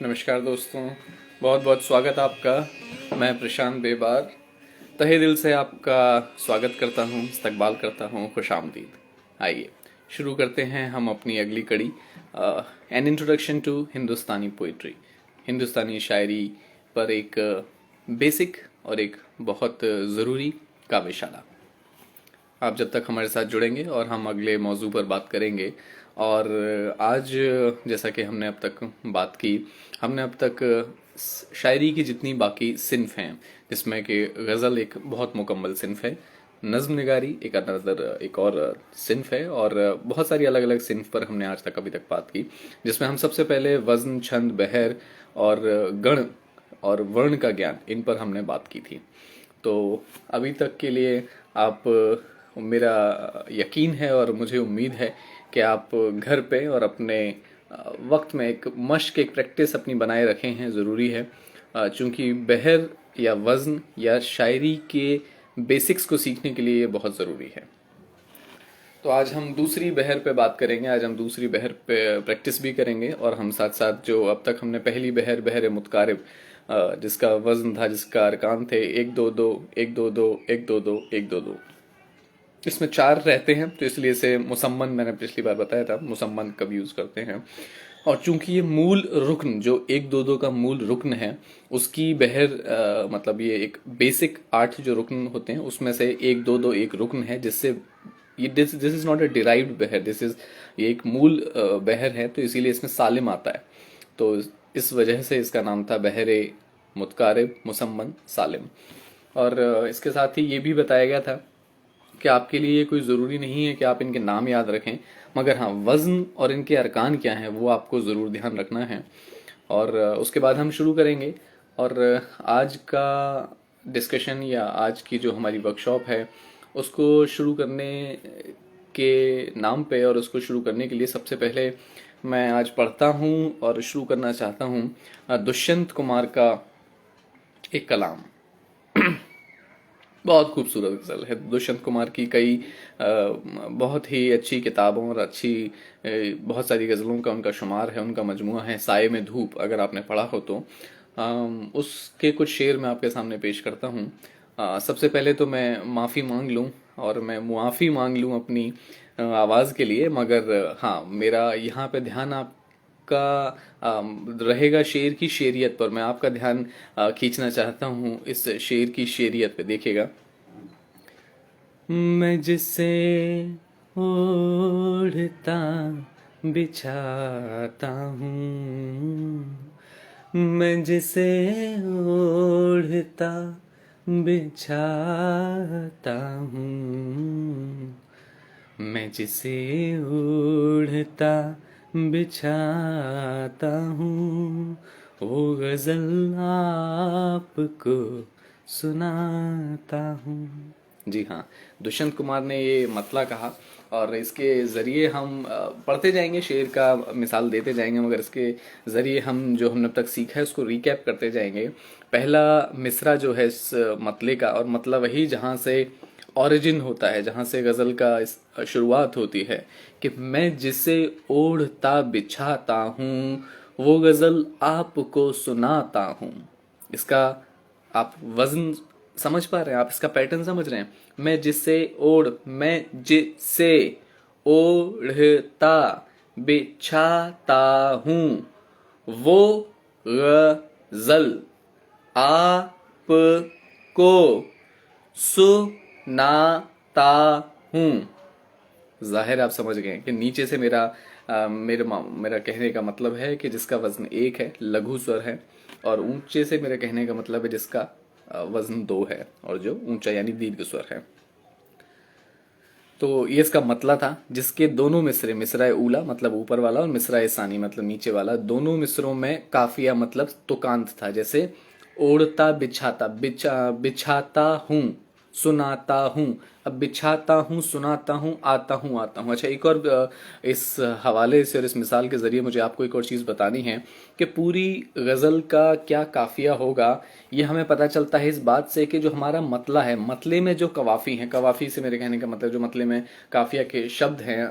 नमस्कार दोस्तों, बहुत बहुत स्वागत आपका। मैं प्रशांत बेबार तहे दिल से आपका स्वागत करता हूँ, इस्तकबाल करता हूँ, खुशामदीद। आइए शुरू करते हैं हम अपनी अगली कड़ी, an introduction to Hindustani poetry. Hindustani शायरी पर एक बेसिक और एक बहुत ज़रूरी काव्यशाला। आप जब तक हमारे साथ जुड़ेंगे और हम अगले मौजू पर बात करेंगे। और आज जैसा कि हमने अब तक बात की, हमने अब तक शायरी की जितनी बाकी सिन्फ हैं, जिसमें कि गज़ल एक बहुत मुकम्मल सिन्फ है, नज़्म निगारी एक अनदर एक और सिन्फ है, और बहुत सारी अलग अलग सिन्फ पर हमने आज तक अभी तक बात की, जिसमें हम सबसे पहले वज़न, छंद, बहर और गण और वर्ण का ज्ञान, इन पर हमने बात की थी। तो अभी तक के लिए आप, मेरा यकीन है और मुझे उम्मीद है कि आप घर पे और अपने वक्त में एक मश्क, एक प्रैक्टिस अपनी बनाए रखे हैं, ज़रूरी है। चूँकि बहर या वज़न या शायरी के बेसिक्स को सीखने के लिए ये बहुत ज़रूरी है। तो आज हम दूसरी बहर पे बात करेंगे, आज हम दूसरी बहर पे प्रैक्टिस भी करेंगे, और हम साथ साथ जो अब तक हमने पहली बहर, बहर मुतकारिब, जिसका वज़न था, जिसका अरकान थे 1 2 2 1 2 2 1 2 2 1 2 2, इसमें 4 रहते हैं, तो इसलिए इसे मुसम्मन, मैंने पिछली बार बताया था, मुसम्मन कब यूज़ करते हैं। और चूंकि ये मूल रुकन, जो 1 2 2 का मूल रुकन है, उसकी बहर मतलब ये एक बेसिक 8 जो रुकन होते हैं उसमें से 1 2 2 एक रुकन है, जिससे ये this is not a derived बहर, दिस इज, ये एक मूल बहर है, तो इसीलिए इसमें सालिम आता है। तो इस वजह से इसका नाम था बहरे मुतकारिब मुसम्मन सालिम। और इसके साथ ही ये भी बताया गया था कि आपके लिए कोई ज़रूरी नहीं है कि आप इनके नाम याद रखें, मगर हाँ, वज़न और इनके अरकान क्या हैं वो आपको ज़रूर ध्यान रखना है। और उसके बाद हम शुरू करेंगे। और आज का डिस्कशन या आज की जो हमारी वर्कशॉप है, उसको शुरू करने के नाम पे और उसको शुरू करने के लिए सबसे पहले मैं आज पढ़ता हूँ और शुरू करना चाहता हूँ दुष्यंत कुमार का एक कलाम। बहुत खूबसूरत गज़ल है दुष्यंत कुमार की। कई बहुत ही अच्छी किताबों और अच्छी बहुत सारी गज़लों का उनका शुमार है, उनका मजमुआ है साये में धूप, अगर आपने पढ़ा हो तो। उसके कुछ शेर मैं आपके सामने पेश करता हूँ। सबसे पहले तो मैं माफ़ी मांग लूँ और मैं मुआफ़ी मांग लूँ अपनी आवाज़ के लिए, मगर हाँ, मेरा यहाँ पे ध्यान आपका रहेगा शेर की शेरियत पर। मैं आपका ध्यान खींचना चाहता हूँ इस शेर की शेरियत पे, देखिएगा। मैं जिसे ओढ़ता बिछाता हूँ, मैं जिसे ओढ़ता बिछाता हूँ, मैं जिसे ओढ़ता बिछाता हूँ, वो गज़ल आपको सुनाता हूँ। जी हाँ, दुष्यंत कुमार ने ये मतला कहा, और इसके ज़रिए हम पढ़ते जाएंगे, शेर का मिसाल देते जाएंगे, मगर इसके ज़रिए हम जो हमने अब तक सीखा है उसको रिकैप करते जाएंगे। पहला मिसरा जो है इस मतले का, और मतलब वही जहाँ से ओरिजिन होता है, जहाँ से गज़ल का शुरुआत होती है, कि मैं जिसे ओढ़ता बिछाता हूँ, वो गज़ल आपको सुनाता हूँ। इसका आप वज़न समझ पा रहे हैं, आप इसका पैटर्न समझ रहे हैं। मैं जिसे ओढ़ता बिछाता हूँ, वो गज़ल आपको सुनाता हूँ। जाहिर आप समझ गए कि नीचे से मेरा कहने का मतलब है कि जिसका वजन 1 है, लघु स्वर है, और ऊंचे से मेरे कहने का मतलब है जिसका वजन 2 है, और जो ऊंचा यानी दीर्घ स्वर है। तो ये इसका मतला था, जिसके दोनों मिसरे, मिसरा ऊला मतलब ऊपर वाला और मिसरा सानी मतलब नीचे वाला, दोनों मिसरों में काफिया मतलब तुकांत था। जैसे ओढ़ता बिछाता, बिछाता हूँ, सुनाता हूँ, अब बिछाता हूँ, सुनाता हूँ, आता हूँ, आता हूँ। अच्छा, एक और इस हवाले से और इस मिसाल के ज़रिए मुझे आपको एक और चीज़ बतानी है कि पूरी गज़ल का क्या काफ़िया होगा। ये हमें पता चलता है इस बात से कि जो हमारा मतला है, मतले में जो कवाफ़ी हैं, कवाफ़ी से मेरे कहने का मतलब जो मतले में काफ़िया के शब्द हैं,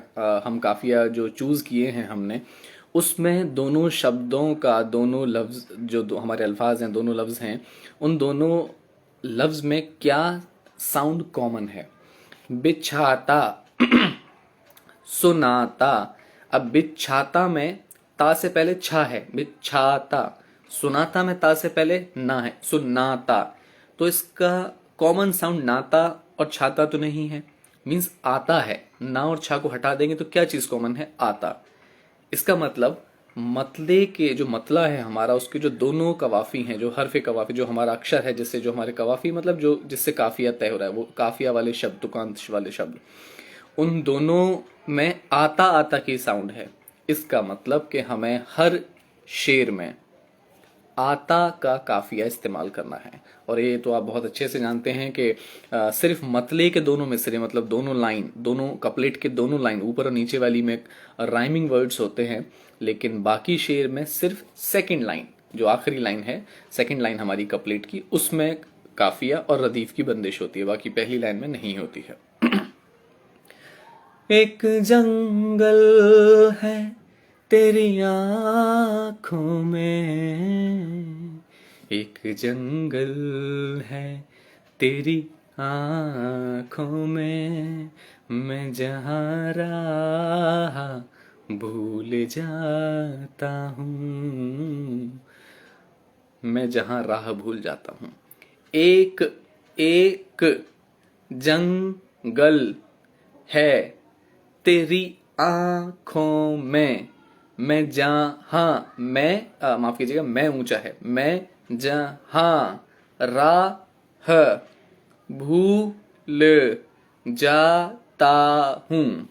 हम काफ़िया जो चूज़ किए हैं हमने, उसमें दोनों शब्दों का, दोनों लफ्ज जो हमारे अल्फाज हैं, दोनों लफ्ज हैं, उन दोनों लफ्ज में क्या साउंड कॉमन है। बिछाता, सुनाता। अब बिछाता में ता से पहले छा है, बिछाता। सुनाता में ता से पहले ना है, सुनाता। तो इसका कॉमन साउंड नाता और छाता तो नहीं है, मीन्स आता है। ना और छा को हटा देंगे तो क्या चीज कॉमन है, आता। इसका मतलब मतले के जो मतला है हमारा, उसके जो दोनों कवाफी हैं, जो हरफ कवाफी, जो हमारा अक्षर है जिससे, जो हमारे कवाफी मतलब जो जिससे काफिया तय हो रहा है, वो काफिया वाले शब्द, तुकांश वाले शब्द, उन दोनों में आता आता की साउंड है। इसका मतलब कि हमें हर शेर में आता का काफिया इस्तेमाल करना है। और ये तो आप बहुत अच्छे से जानते हैं कि सिर्फ मतले के दोनों मिसरे, मतलब दोनों लाइन, दोनों कपलेट के दोनों लाइन ऊपर और नीचे वाली में राइमिंग वर्ड्स होते हैं, लेकिन बाकी शेर में सिर्फ सेकंड लाइन, जो आखिरी लाइन है, सेकंड लाइन हमारी कपलेट की, उसमें काफिया और रदीफ की बंदिश होती है, बाकी पहली लाइन में नहीं होती है। एक जंगल है तेरी आंखों में, एक जंगल है तेरी आंखों में, मैं जहाँ राह भूल जाता हूँ, मैं जहाँ राह भूल जाता हूँ। एक एक जंगल है तेरी आंखों में, मैं जहाँ, मैं माफ कीजिएगा, मैं ऊंचा है, मैं जहाँ राह भूल जाता हूँ।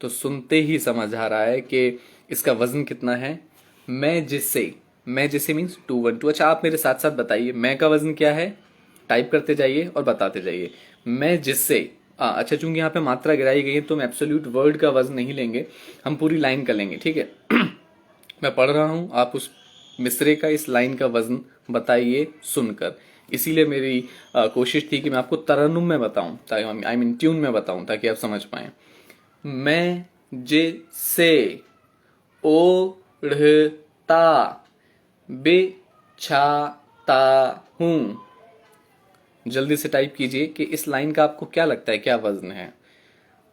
तो सुनते ही समझ आ रहा है कि इसका वजन कितना है। मैं जिससे, मैं जिससे मीन्स 2 1 2। अच्छा, आप मेरे साथ साथ बताइए मैं का वजन क्या है, टाइप करते जाइए और बताते जाइए। मैं जिससे, अच्छा, चूंकि यहाँ पे मात्रा गिराई गई है तो हम एब्सोल्यूट वर्ड का वजन नहीं लेंगे, हम पूरी लाइन का लेंगे, ठीक है। मैं पढ़ रहा हूं, आप उस मिसरे का, इस लाइन का वजन बताइए सुनकर। इसीलिए मेरी कोशिश थी कि मैं आपको तरन्नुम में बताऊं, ताकि आई मीन ट्यून में बताऊं, ताकि आप समझ पाए। मैं जिससे ओढ़ता बिछाता हूं। जल्दी से टाइप कीजिए कि इस लाइन का आपको क्या लगता है, क्या वजन है।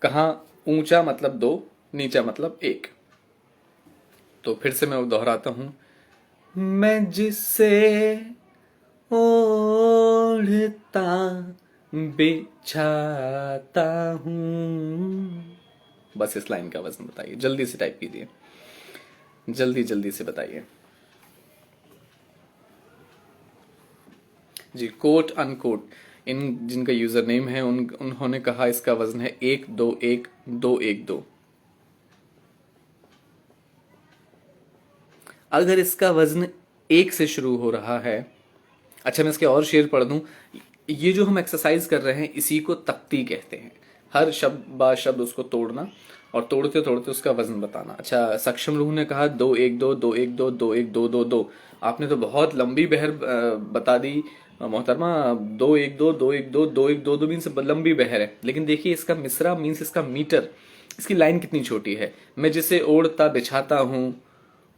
कहाँ ऊंचा मतलब 2, नीचा मतलब 1। तो फिर से मैं दोहराता हूं। मैं जिससे ओढ़ता बिछाता हूं। बस इस लाइन का वजन बताइए, जल्दी से टाइप कीजिए, जल्दी जल्दी से बताइए जी। कोट अनकोट, इन जिनका यूजर नेम है उन्होंने कहा इसका वजन है 1 2 1 2 1 2। अगर इसका वजन 1 से शुरू हो रहा है, अच्छा मैं इसके और शेर पढ़ दूं। ये जो हम एक्सरसाइज कर रहे हैं इसी को तख्ती कहते हैं। हर शब्द बा शब्द उसको तोड़ना और तोड़ते तोड़ते उसका वजन बताना। अच्छा, सक्षम रूह ने कहा 2 1 2 2 1 2 2 1 2 2 2। आपने तो बहुत लंबी बहर बता दी मोहतरमा। 2 1 2 2 1 2 2 1 2 2 मीन्स लंबी बहर है, लेकिन देखिए इसका मिसरा मीन्स इसका मीटर, इसकी लाइन कितनी छोटी है। मैं जिसे ओढ़ता बिछाता हूँ,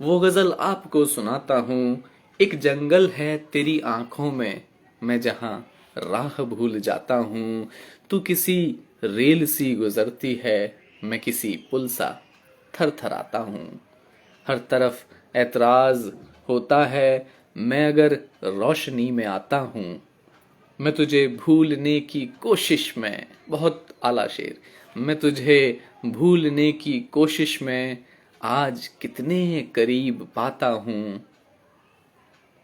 वो गजल आपको सुनाता हूँ। एक जंगल है तेरी आंखों में, मैं जहां राह भूल जाता हूँ। तू किसी रेल सी गुजरती है, मैं किसी पुल सा थर थराता हूँ। हर तरफ ऐतराज होता है, मैं अगर रोशनी में आता हूँ। मैं तुझे भूलने की कोशिश में, बहुत आला शेर, मैं तुझे भूलने की कोशिश में आज कितने करीब पाता हूँ।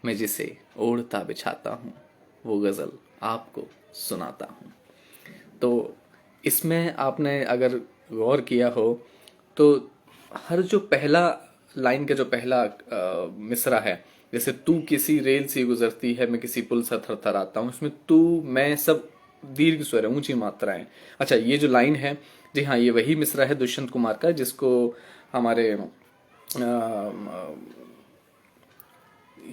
मैं जिसे ओढ़ता बिछाता हूँ, वो गजल आपको सुनाता हूँ। तो इसमें आपने अगर गौर किया हो तो हर जो पहला लाइन का जो पहला मिसरा है, जैसे तू किसी रेल से गुजरती है, मैं किसी पुल सा थरथराता हूँ, इसमें तू मैं सब दीर्घ स्वर है, ऊंची मात्राएं। अच्छा, ये जो लाइन है, जी हाँ, ये वही मिसरा है दुष्यंत कुमार का, जिसको हमारे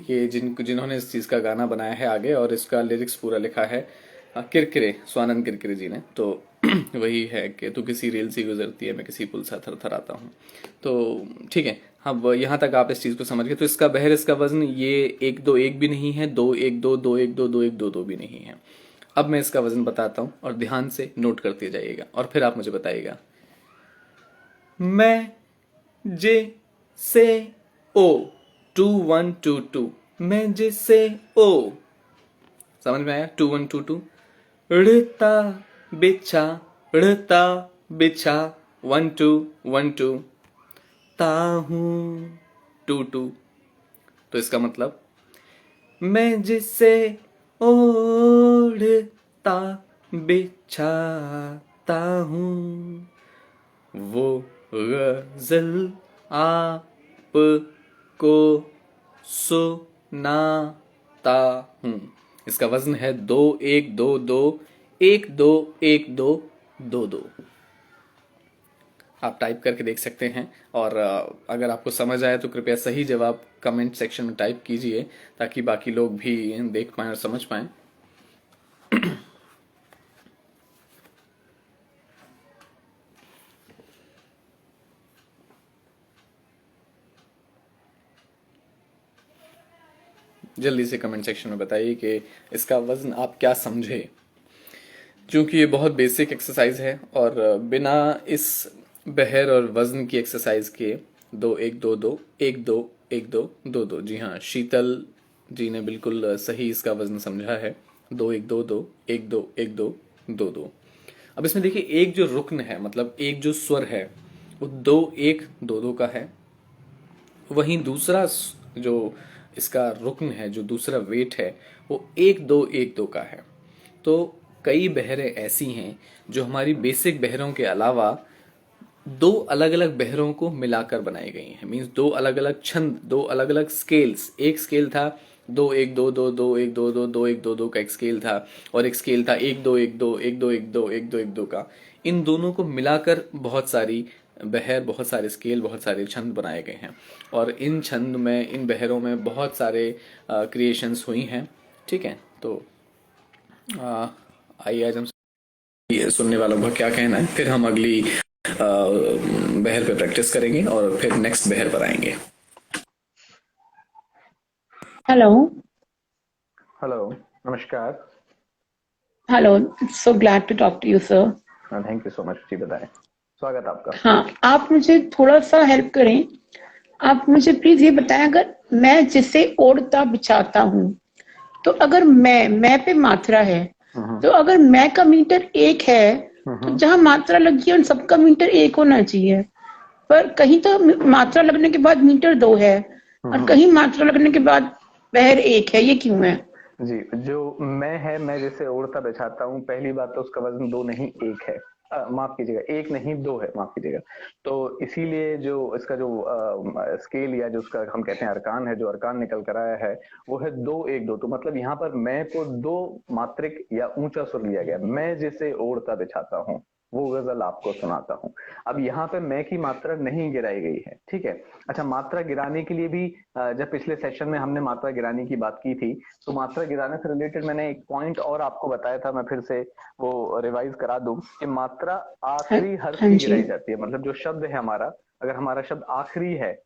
ये जिन्होंने इस चीज का गाना बनाया है आगे, और इसका लिरिक्स पूरा लिखा है किरकिरे, स्वानंद किरकिरे जी ने। तो वही है कि तू किसी रेल से गुजरती है, मैं किसी पुल सा थरथराता हूँ। तो ठीक है, अब यहाँ तक आप इस चीज़ को समझ गए। तो इसका बहर, इसका वजन ये 1 2 1 भी नहीं है, 2 1 2 2 1 2 2 भी नहीं है। अब मैं इसका वजन बताता हूँ और ध्यान से नोट करते जाइएगा और फिर आप मुझे बताइएगा। मैं, जे, से, ओ, 2 1 2 2। मैं, जे, से, ओ। समझ में आया? 2 1 2 2। ऋता, बिछा, ऋता, बिछा, 1 2 1 2। ताहू, 2 2। तो इसका मतलब, मैं जिसे ओढ़ता बिछाता हूँ, वो गजल आपको सुनाता हूँ। इसका वजन है 2 1 2 2 1 2 1 2 2 2। आप टाइप करके देख सकते हैं और अगर आपको समझ आए तो कृपया सही जवाब कमेंट सेक्शन में टाइप कीजिए, ताकि बाकी लोग भी देख पाएं और समझ पाएं। जल्दी से कमेंट सेक्शन में बताइए कि इसका वजन आप क्या समझे, क्योंकि ये बहुत बेसिक एक्सरसाइज है और बिना इस बहर और वजन की एक्सरसाइज के 2 1 2 2 1 2 1 2 2 2। जी हाँ, शीतल जी ने बिल्कुल सही इसका वजन समझा है। 2 1 2 2 1 2 1 2 2 2। अब इसमें देखिए, एक जो रुक्न है, मतलब एक जो स्वर है, वो 2 1 2 2 का है। वहीं दूसरा जो इसका रुक्न है, जो दूसरा वेट है, वो 1 2 1 2 का है। तो कई बहरें ऐसी हैं जो हमारी बेसिक बहरों के अलावा दो अलग अलग बहरों को मिलाकर बनाई गई हैं। मीन्स दो अलग अलग छंद, दो अलग अलग स्केल्स। एक स्केल था 2 1 2 2 2 1 2 2 2 1 2 2 का एक स्केल था, और एक स्केल था 1 2 1 2 1 2 1 2 1 2 का। इन दोनों को मिलाकर बहुत सारी बहर, बहुत सारे स्केल, बहुत सारे छंद बनाए गए हैं। और इन छंद में, इन बहरों में बहुत सारे क्रिएशंस हुई हैं। ठीक है, तो आइए आज हम ये सुनने वालों का क्या कहना है, फिर हम अगली बहर पे प्रैक्टिस करेंगे और फिर नेक्स्ट बहर पर आएंगे। Hello, हेलो, नमस्कार। hello. So glad to talk to you, sir. Thank you so much जी, बताएं। स्वागत आपका। हाँ, आप मुझे थोड़ा सा हेल्प करें। आप मुझे प्लीज ये बताएं, अगर मैं जिसे ओढ़ता बिछाता हूँ, तो अगर मैं पे मात्रा है, तो अगर मैं का मीटर एक है, तो जहाँ मात्रा लगी है उन सबका मीटर एक होना चाहिए। पर कहीं तो मात्रा लगने के बाद मीटर दो है, और कहीं मात्रा लगने के बाद बहर एक है। ये क्यों है? जी, जो मैं है, मैं जैसे उड़ता बिछाता हूँ, पहली बात तो उसका वजन 2 नहीं 1 है। माफ कीजिएगा, 1 नहीं 2 है, माफ कीजिएगा। तो इसीलिए जो इसका जो स्केल या जो उसका हम कहते हैं अरकान है, जो अरकान निकल कर आया है, वो है 2 1 2। तो मतलब यहाँ पर मैं को 2 मात्रिक या ऊंचा सुर लिया गया। मैं जैसे ओढ़ता बिछाता हूँ, वो गजल आपको सुनाता हूँ। अब यहाँ पे मैं की मात्रा नहीं गिराई गई है, ठीक है। अच्छा, मात्रा गिराने के लिए भी जब पिछले सेशन में हमने मात्रा गिराने की बात की थी, तो मात्रा गिराने से रिलेटेड मैंने एक पॉइंट और आपको बताया था। मैं फिर से वो रिवाइज करा दूं कि मात्रा हाँ, आखिरी हर्फ हाँ की जी। गिराई जाती है। मतलब जो शब्द है हमारा, अगर हमारा शब्द आखिरी है,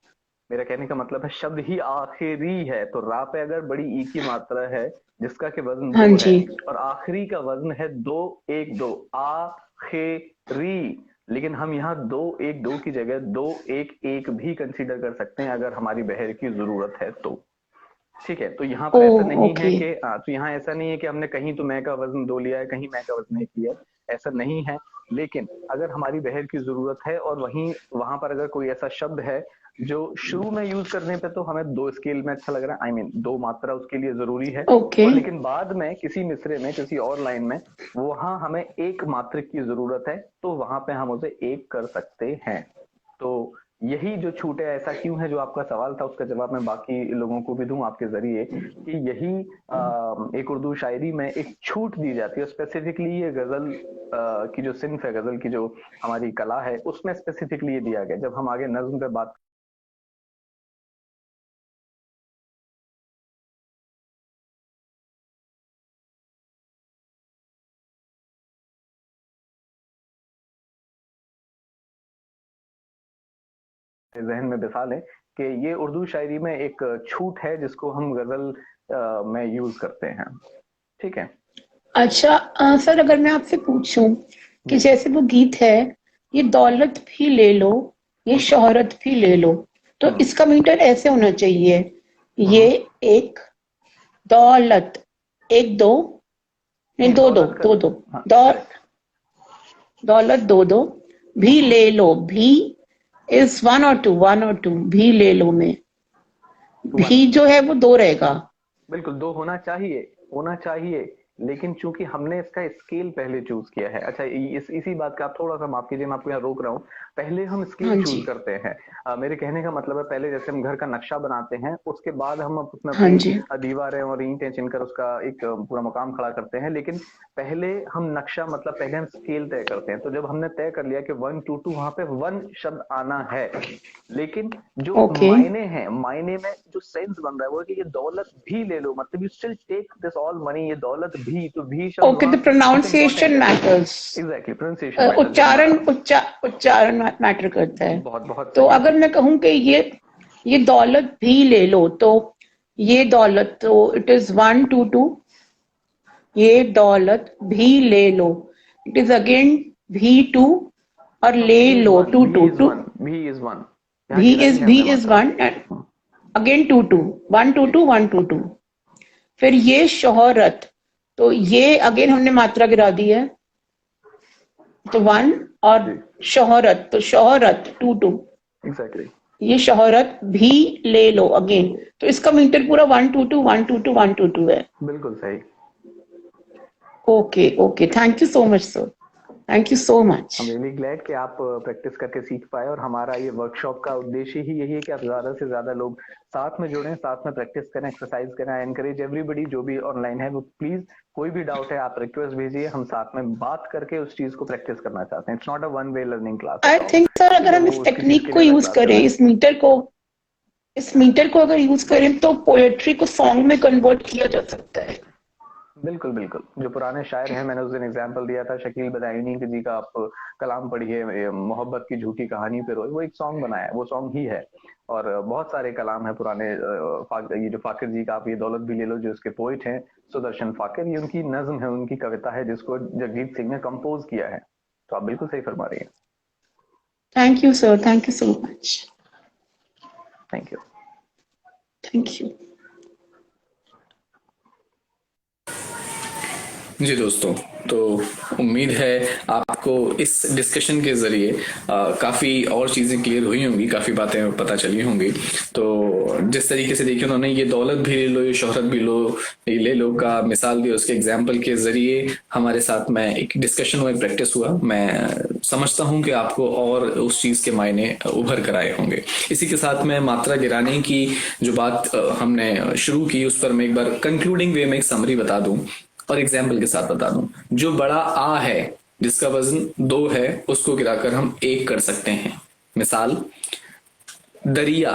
मेरा कहने का मतलब है शब्द ही आखिरी है, तो रा पे अगर बड़ी ई की मात्रा है जिसका के वजन हाँ 2 है, जी। और आखिरी का वजन है 2 1 2, आखिरी। लेकिन हम यहाँ 2 1 2 की जगह 2 1 1 भी कंसीडर कर सकते हैं, अगर हमारी बहर की जरूरत है तो। ठीक है, तो यहाँ पर ओ, ऐसा नहीं है ओके। कि तो यहाँ ऐसा नहीं है कि हमने कहीं तो मैं का वजन 2 लिया है, कहीं मैं का वजन 1 लिया है, ऐसा नहीं है। लेकिन अगर हमारी बहर की जरूरत है और वहीं वहां पर अगर कोई ऐसा शब्द है जो शुरू में यूज करने पे तो हमें 2 स्केल में अच्छा लग रहा है, आई मीन 2 मात्रा उसके लिए जरूरी है, ओके। और लेकिन बाद में किसी मिसरे में, किसी और लाइन में वहां हमें एक मात्रिक की जरूरत है, तो वहां पे हम उसे एक कर सकते हैं। तो यही जो छूट है, ऐसा क्यों है, जो आपका सवाल था उसका जवाब मैं बाकी लोगों को भी दूं आपके जरिए, कि यही एक उर्दू शायरी में एक छूट दी जाती है। स्पेसिफिकली ये गजल की जो सिंफ है, गजल की जो हमारी कला है, उसमें स्पेसिफिकली ये दिया गया। जब हम आगे नज्म पे बात जहन में बिठा लें कि ये उर्दू शायरी में एक छूट है जिसको हम गजल में यूज करते हैं। ठीक है। अच्छा सर, अगर मैं आपसे पूछूं कि जी। जैसे वो गीत है, ये दौलत भी ले लो, ये शोहरत भी ले लो, तो हम्म। इसका मीटर ऐसे होना चाहिए, ये हम्म। एक दौलत, एक दो, नहीं नहीं, दो दो दौलत का। दो दो, हाँ, दौ करेक्ट। दौलत दो दो, भी ले लो, भी इज वन और टू, भी ले लो में वन। भी जो है वो दो रहेगा। बिल्कुल दो होना चाहिए, लेकिन चूंकि हमने इसका स्केल पहले चूज किया है। अच्छा, इसी बात का आप थोड़ा सा माफ कीजिए, मैं आपको यहाँ रोक रहा हूँ। पहले हम स्केल हाँ चूज जी, करते हैं। मेरे कहने का मतलब है, पहले जैसे हम घर का नक्शा बनाते हैं, उसके बाद हम उसमें हाँ अपनी जी, दीवारें और ईंटें चुनकर उसका एक पूरा मकाम खड़ा करते हैं। लेकिन पहले हम नक्शा, मतलब पहले हम स्केल तय करते हैं। तो जब हमने तय कर लिया कि 1 2 2, वहां पे वन शब्द आना है, लेकिन जो ओके मायने हैं, मायने में जो सेंस बन रहा है वो है कि ये दौलत भी ले लो, मतलब you still take this all money, ये दौलत भी, तो भी शब्द ओके, वहां द बहुत प्रोनाउंसिएशन इंपॉर्टेंट है। मैटर्स। Exactly, pronunciation matters. उच्चारण मैटर करता है। बहुत बहुत तो सही। अगर मैं कहूं कि ये दौलत भी ले लो, तो ये दौलत, तो इट इज 1 2 2, ये दौलत भी ले लो, इट इज अगेन भी टू, और नो, ले भी इज लो वन, टू भी टू इज टू, वन, भी इज वन। यहाँ गिराई है भी हमने इज मात्रा। One, again two two, 1 2 2 1 2 2। फिर ये शोहरत, तो ये अगेन हमने मात्रा गिरा दी है, तो वन, और जी, शोहरत, तो शोहरत 2 2, एग्जैक्टली। ये शोहरत भी ले लो अगेन, तो इसका मीटर पूरा 1 2 2 1 2 2 1 2 2 है। बिल्कुल सही। Okay okay, thank you so much sir, thank you so much. हम रियली ग्लैड कि आप प्रैक्टिस करके सीख पाए, और हमारा ये वर्कशॉप का उद्देश्य ही यही है कि आप ज्यादा से ज्यादा लोग साथ में जुड़ें, साथ में प्रैक्टिस करें, एक्सरसाइज करें। आई एनकरेज एवरीबडी जो भी ऑनलाइन है, वो प्लीज कोई भी डाउट है आप रिक्वेस्ट भेजिए, हम साथ में बात करके उस चीज को प्रैक्टिस करना चाहते हैं। It's not a one way learning class I at all. Think sir, ठीक अगर है, हम वो इस उसकी चीज टेक्निक के को लिए अलग यूज क्लासेस करें, हैं। इस मीटर को अगर यूज करें, तो पोएट्री को सॉन्ग में कन्वर्ट किया जा सकता है। बिल्कुल बिल्कुल, जो पुराने शायर हैं, मैंने उस दिन एग्जाम्पल दिया था शकील बदायूनी जी का, आप कलाम पढ़िए, मोहब्बत की झूठी कहानी पे रोए, वो एक सॉन्ग बनाया है, वो सॉन्ग ही है। और बहुत सारे कलाम है पुराने। ये जो फाकिर जी का आप ये दौलत भी ले लो, जो इसके पोइट हैं सुदर्शन फाकिर, ये उनकी नज्म है, उनकी कविता है, जिसको जगजीत सिंह ने कंपोज किया है। तो आप बिल्कुल सही फरमा रही हैं। Thank you sir, thank you so much, thank you. Thank you. जी दोस्तों, तो उम्मीद है आपको इस डिस्कशन के जरिए काफ़ी और चीज़ें क्लियर हुई होंगी, काफ़ी बातें पता चली होंगी। तो जिस तरीके से देखिए उन्होंने ये दौलत भी ले लो, ये शोहरत भी लो, ये ले लो का मिसाल दी, उसके एग्जाम्पल के जरिए हमारे साथ में एक डिस्कशन हुआ, प्रैक्टिस हुआ। मैं समझता हूँ कि आपको और उस चीज़ के मायने उभर कर आए होंगे। इसी के साथ में मात्रा गिराने की जो बात हमने शुरू की, उस पर मैं एक बार कंक्लूडिंग वे में एक समरी बता दूं और एग्जाम्पल के साथ बता दूं। जो बड़ा आ है, जिसका वजन 2 है, उसको गिराकर हम 1 कर सकते हैं। मिसाल, दरिया।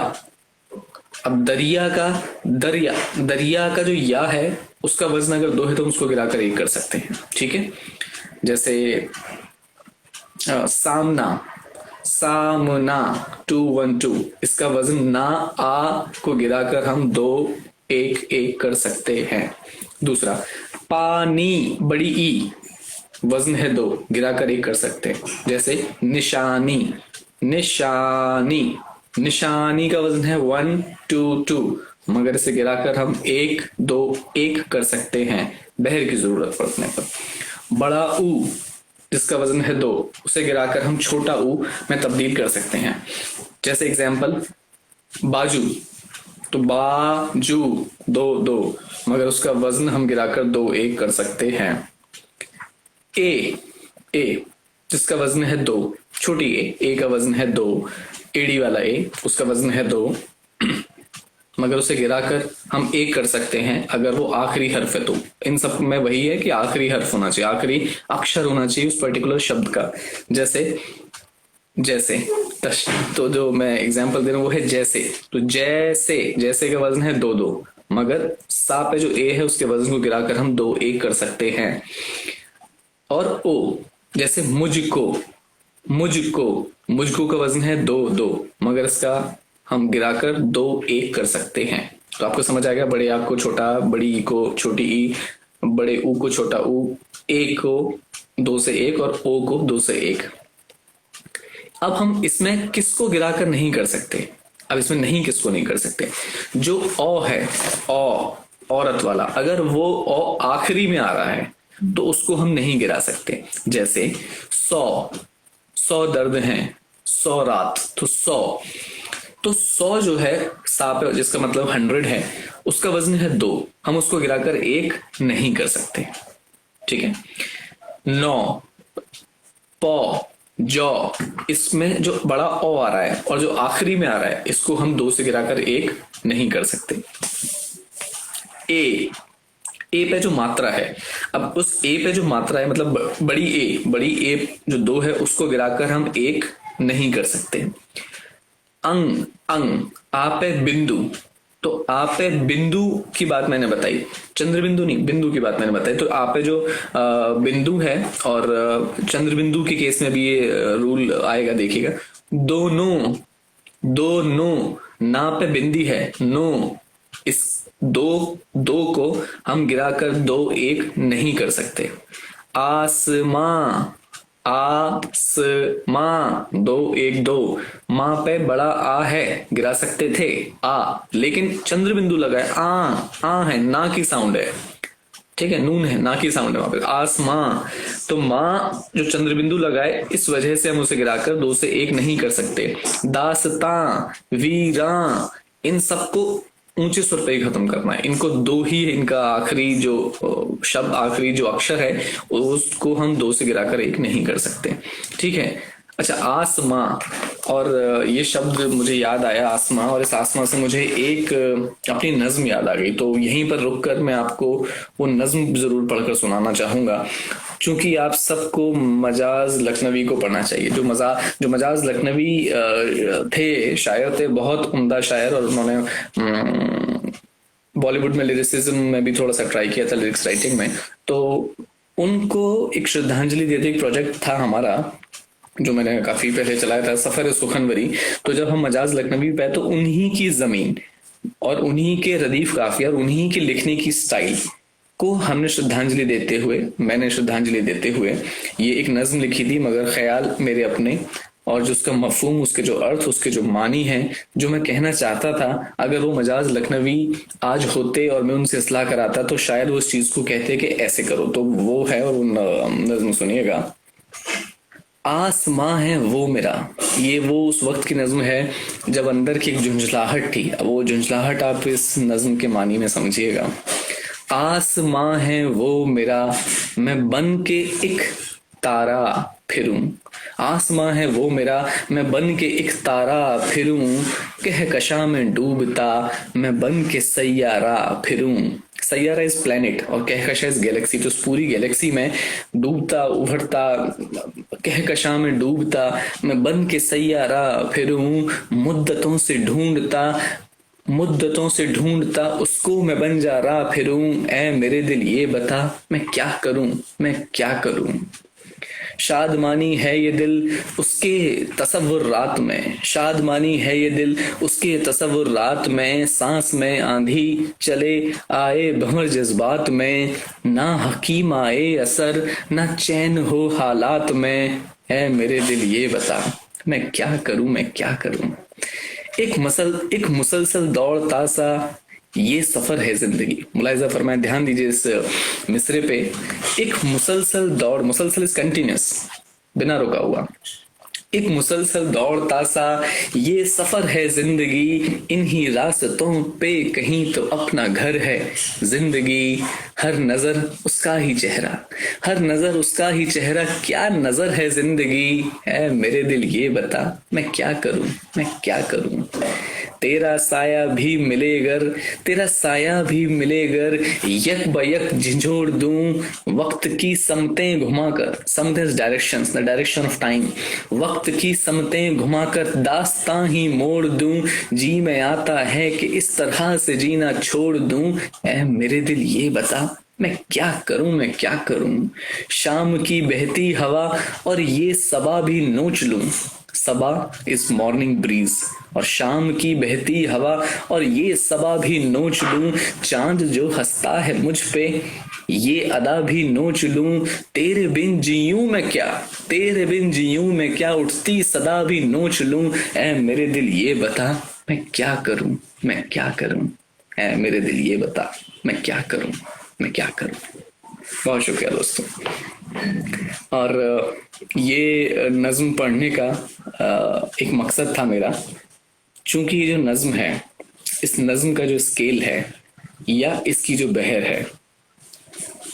अब दरिया का जो या है, उसका वजन अगर 2 है तो उसको गिराकर 1 कर सकते हैं। ठीक है। जैसे सामना, सामना 2 1 2, इसका वजन ना आ को गिराकर हम 2 1 1 कर सकते हैं। दूसरा, पानी, बड़ी ई, वजन है 2, गिराकर 1 कर सकते हैं। जैसे निशानी, निशानी, निशानी का वजन है 1 2 2, मगर इसे गिराकर हम 1 2 1 कर सकते हैं बहर की जरूरत पड़ने पर। बड़ा ऊ, जिसका वजन है 2, उसे गिराकर हम छोटा ऊ में तब्दील कर सकते हैं। जैसे एग्जाम्पल, बाजू, तो बाजू 2 2, मगर उसका वजन हम गिराकर 2 1 कर सकते हैं। ए, जिसका वजन है 2, छोटी ए का वजन है 2, एडी वाला ए, उसका वजन है 2, मगर उसे गिराकर हम 1 कर सकते हैं अगर वो आखिरी हर्फ है तो। इन सब में वही है कि आखिरी हर्फ होना चाहिए, आखिरी अक्षर होना चाहिए उस पर्टिकुलर शब्द का। जैसे तो जो मैं एग्जांपल दे रहा हूं वो है जैसे। तो जैसे का वजन है 2 2, मगर सा पे जो ए है उसके वजन को गिराकर हम 2 1 कर सकते हैं। और ओ, जैसे मुझको, मुझको का वजन है 2 मगर इसका हम गिराकर 2 1 कर सकते हैं। तो आपको समझ आ गया, बड़े आ को छोटा, बड़ी ई को छोटी ई, बड़े ऊ को छोटा ऊ, ए को 2 से 1 और ओ को 2 से 1। अब हम इसमें किसको गिराकर नहीं कर सकते? अब इसमें नहीं किसको नहीं कर सकते? जो ओ है, ओ औरत वाला, अगर वो ओ आखिरी में आ रहा है तो उसको हम नहीं गिरा सकते। जैसे 100 दर्द हैं, 100 रात, तो 100 जो है साप है जिसका मतलब 100 है, उसका वजन है 2, हम उसको गिराकर 1 नहीं कर सकते। ठीक है। 9 पौ जौ, इसमें जो बड़ा ओ आ रहा है और जो आखिरी में आ रहा है इसको हम 2 से गिराकर 1 नहीं कर सकते। ए पे जो मात्रा है, अब उस ए पे जो मात्रा है मतलब बड़ी ए जो 2 है उसको गिराकर हम 1 नहीं कर सकते। अंग आ पे बिंदु, तो आ पे बिंदु की बात मैंने बताई, चंद्र बिंदु नहीं, बिंदु की बात मैंने बताई। तो आ पे जो बिंदु है और चंद्र बिंदु के केस में भी ये रूल आएगा, देखिएगा। दोनों ना पे बिंदी है, नो, इस दो को हम गिराकर 2 1 नहीं कर सकते। आसमां 2 1 2, मां पे बड़ा आ है, गिरा सकते थे आ, लेकिन चंद्र बिंदु लगा है, आ है, ना की साउंड है, ठीक है, नून है, ना की साउंड है वहां पे। आसमां, तो मां जो चंद्र बिंदु लगाए इस वजह से हम उसे गिराकर 2 से 1 नहीं कर सकते। दास्तां वीरा, इन सबको ऊंचे स्वर पे ही खत्म करना है, इनको 2 ही, इनका आखिरी जो शब्द, आखिरी जो अक्षर है उसको हम 2 से गिराकर 1 नहीं कर सकते। ठीक है। अच्छा, आसमां, और ये शब्द मुझे याद आया आसमां, और इस आसमां से मुझे एक अपनी नज्म याद आ गई, तो यहीं पर रुककर मैं आपको वो नज्म जरूर पढ़कर सुनाना चाहूंगा, क्योंकि आप सबको मजाज लखनवी को पढ़ना चाहिए। जो मजाज लखनवी थे, शायर थे, बहुत उम्दा शायर, और उन्होंने बॉलीवुड में लिरिसिज्म में भी थोड़ा सा ट्राई किया था, लिरिक्स राइटिंग में। तो उनको एक श्रद्धांजलि देते, एक प्रोजेक्ट था हमारा जो मैंने काफी पहले चलाया था, सफर सुखनवरी। तो जब हम मजाज लखनवी पे, तो उन्हीं की जमीन और उन्हीं के रदीफ काफिया और उन्हीं की लिखने की स्टाइल को हमने श्रद्धांजलि देते हुए, मैंने श्रद्धांजलि देते हुए ये एक नज्म लिखी थी, मगर ख्याल मेरे अपने, और जो उसका मफहूम, उसके जो अर्थ, उसके जो मानी है, जो मैं कहना चाहता था, अगर वो मजाज लखनवी आज होते और मैं उनसे इस्लाह कराता तो शायद वो उस चीज को कहते कि ऐसे करो। तो वो है, और नज्म सुनिएगा। आसमां है वो मेरा, ये वो उस वक्त की नज्म है जब अंदर की एक झुंझलाहट थी। अब वो झुंझलाहट आप इस नज्म के मानी में समझिएगा। आसमां है वो मेरा, मैं बन के एक तारा फिरूं। आसमां है वो मेरा, मैं बन के एक तारा फिरूं। कहकशां में डूबता, मैं बन के सैयारा फिरूं। सैयारा इज प्लेनेट और कहकशा इज गैलेक्सी। तो उस पूरी गैलेक्सी में डूबता, उभरता, कहकशां में डूबता, मैं बन के सैयारा फिरूं। मुद्दतों से ढूंढता उसको मैं बन जा रहा फिरूं। ऐ मेरे दिल ये बता, मैं क्या करूं। शादमानी है ये दिल उसके तसव्वुर रात में, शादमानी है ये दिल उसके तसव्वुर रात में। सांस में आंधी चले आए भंवर जज्बात में, ना हकीम आए असर ना चैन हो हालात में। है मेरे दिल ये बता, मैं क्या करूं। एक मुसलसल दौड़ता सा ये सफर है जिंदगी। मुलाहिजा फरमाएं, ध्यान दीजिए इस मिसरे पे। एक मुसलसल दौड़, मुसलसल इज कंटिन्यूस, बिना रुका हुआ। एक मुसलसल दौड़ता सा ये सफर है जिंदगी, इन्हीं रास्तों पे कहीं तो अपना घर है जिंदगी। हर नजर उसका ही चेहरा, क्या नजर है जिंदगी। है मेरे दिल ये बता, मैं क्या करूं। तेरा साया भी मिलेगर, यक बयक झिझोड़ दूं। वक्त की समतें घुमाकर, समत is directions, the direction of time. वक्त की समतें घुमाकर दास्तां ही मोड़ दूं। जी में आता है कि इस तरह से जीना छोड़ दूं। ऐ मेरे दिल ये बता, मैं क्या करूं, मैं क्या करूं। शाम की बहती हवा और ये सबा भी नोच लूं। सबा इज मॉर्निंग ब्रीज, और शाम की बहती हवा और ये सबा भी नोच लूं। चांद जो हंसता है मुझ पे, ये अदा भी नोच लूं। तेरे बिन जीऊं मैं क्या, तेरे बिन जीऊं मैं क्या, उठती सदा भी नोच लूं। ऐ मेरे दिल ये बता, मैं क्या करूं, मैं क्या करूं। ऐ मेरे दिल ये बता, मैं क्या करूं, मैं क्या करूं। बहुत शुक्रिया दोस्तों। और ये नज्म पढ़ने का एक मकसद था मेरा, चूंकि ये जो नज्म है, इस नज्म का जो स्केल है या इसकी जो बहर है,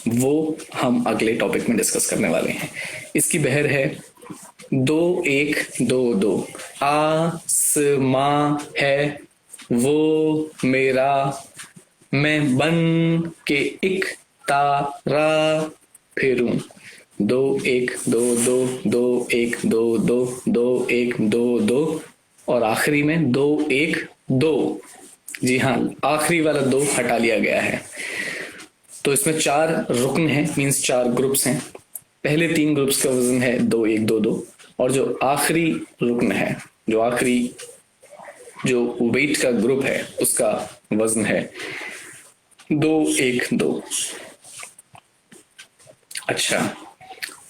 वो हम अगले टॉपिक में डिस्कस करने वाले हैं। इसकी बहर है 2 1 2 2। आसमां है वो मेरा, मैं बन के एक तारा फिरूं। 2 1 2 2 2 1 2 2 2 1 2 2, और आखिरी में 2 1 2। जी हाँ, आखिरी वाला 2 हटा लिया गया है। तो इसमें 4 रुकन हैं, मींस 4 ग्रुप्स हैं। पहले 3 ग्रुप्स का वजन है 2 1 2 2, और जो आखिरी रुकन है, जो आखिरी जो वेट का ग्रुप है, उसका वजन है 2 1 2। अच्छा,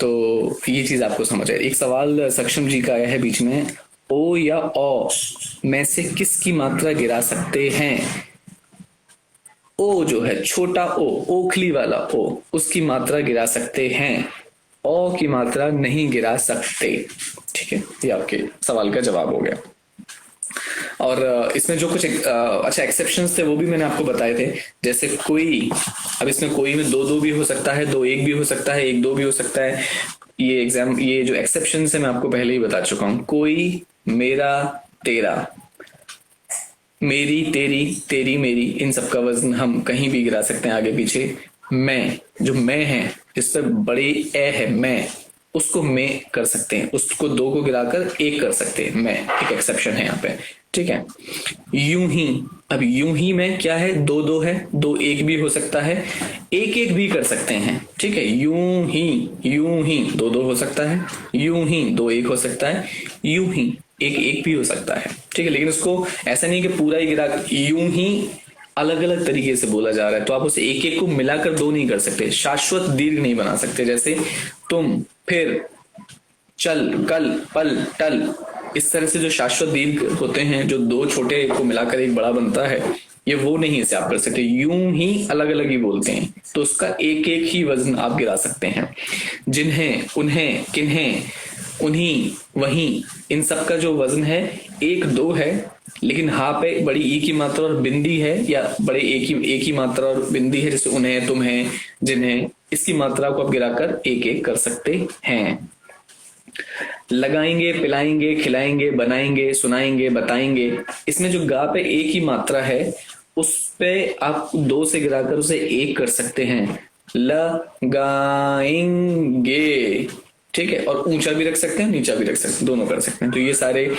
तो ये चीज आपको समझ आए। एक सवाल सक्षम जी का आया है बीच में, ओ या ओ में से किसकी मात्रा गिरा सकते हैं। ओ जो है छोटा ओ, ओखली वाला ओ, उसकी मात्रा गिरा सकते हैं, ओ की मात्रा नहीं गिरा सकते। ठीक है, ये आपके सवाल का जवाब हो गया। और इसमें जो कुछ अच्छा एक्सेप्शंस थे वो भी मैंने आपको बताए थे। जैसे कोई, अब इसमें कोई में 2 2 भी हो सकता है, 2 1 भी हो सकता है, 1 2 भी हो सकता है। ये जो एक्सेप्शंस है मैं आपको पहले ही बता चुका हूं। कोई, मेरा, तेरा, मेरी, तेरी, तेरी, मेरी, इन सब का वजन हम कहीं भी गिरा सकते हैं, आगे पीछे। मैं, जो मैं है, जिस पर बड़ी ए है, मैं, उसको मैं कर सकते हैं, उसको 2 को गिराकर 1 कर सकते हैं। मैं एक एक्सेप्शन है यहाँ पे, ठीक है। यूं ही, अब यूं ही में क्या है, 2 2 है, 2 1 भी हो सकता है, 1 1 भी कर सकते हैं। ठीक है, यूं ही 2 2 हो सकता है, यूं ही 2 1 हो सकता है, यूं ही 1 1 भी हो सकता है। ठीक है, लेकिन उसको ऐसा नहीं कि पूरा ही गिरा, यूं ही अलग अलग तरीके से बोला जा रहा है, तो आप उसे 1 1 को मिलाकर 2 नहीं कर सकते, शाश्वत दीर्घ नहीं बना सकते। जैसे तुम, फिर, चल, कल, पल, टल, इस तरह से जो शाश्वत दीर्घ होते हैं, जो 2 छोटे को मिलाकर 1 बड़ा बनता है, ये वो नहीं इसे आप कर सकते। यूं ही अलग अलग ही बोलते हैं, तो उसका 1 1 ही वजन आप गिरा सकते हैं। जिन्हें, उन्हें, किन्हें, उन्हीं, वहीं, इन सब का जो वजन है 1 2 है, लेकिन हा पे बड़ी ई की मात्रा और बिंदी है, या बड़े एक ही मात्रा और बिंदी है, जैसे उन्हें, तुम्हें, जिन्हें, इसकी मात्रा को आप गिराकर 1 1 कर सकते हैं। लगाएंगे, पिलाएंगे, खिलाएंगे, बनाएंगे, सुनाएंगे, बताएंगे, इसमें जो गा पे 1 ही मात्रा है, उस पे आप 2 से गिराकर उसे 1 कर सकते हैं। लगाएंगे, ठीक है, और ऊंचा भी रख सकते हैं, नीचा भी रख सकते हैं, दोनों कर सकते हैं। तो ये सारे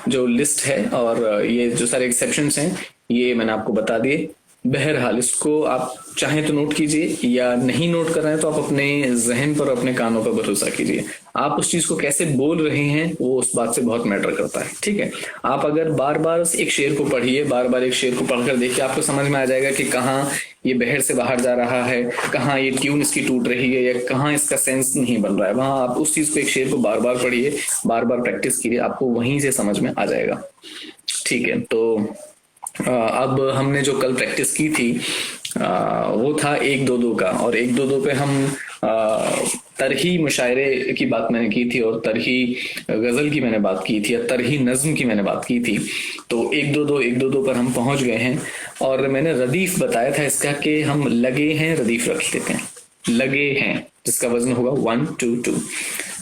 जो लिस्ट है और ये जो सारे एक्सेप्शंस हैं, ये मैंने आपको बता दिए। बहरहाल इसको आप चाहें तो नोट कीजिए, या नहीं नोट कर रहे हैं तो आप अपने जहन पर, अपने कानों पर भरोसा कीजिए। आप उस चीज को कैसे बोल रहे हैं वो उस बात से बहुत मैटर करता है। ठीक है, आप अगर बार बार एक शेर को पढ़िए, बार बार एक शेर को पढ़कर देखिए, आपको समझ में आ जाएगा कि कहाँ ये बहर से बाहर जा रहा है, कहाँ ये ट्यून इसकी टूट रही है, या कहाँ इसका सेंस नहीं बन रहा है। वहां आप उस चीज को, एक शेर को बार बार पढ़िए, बार बार प्रैक्टिस कीजिए, आपको वहीं से समझ में आ जाएगा। ठीक है, तो अब हमने जो कल प्रैक्टिस की थी वो था 1 2 2 का, और 1 2 2 पे हम तरही मुशायरे की बात मैंने की थी, और तरही गजल की मैंने बात की थी, या तरही नज्म की मैंने बात की थी। तो 1 2 2 1 2 2 पर हम पहुंच गए हैं, और मैंने रदीफ बताया था इसका कि हम लगे हैं रदीफ रख लेते हैं, लगे हैं, जिसका वजन होगा 1 2 2।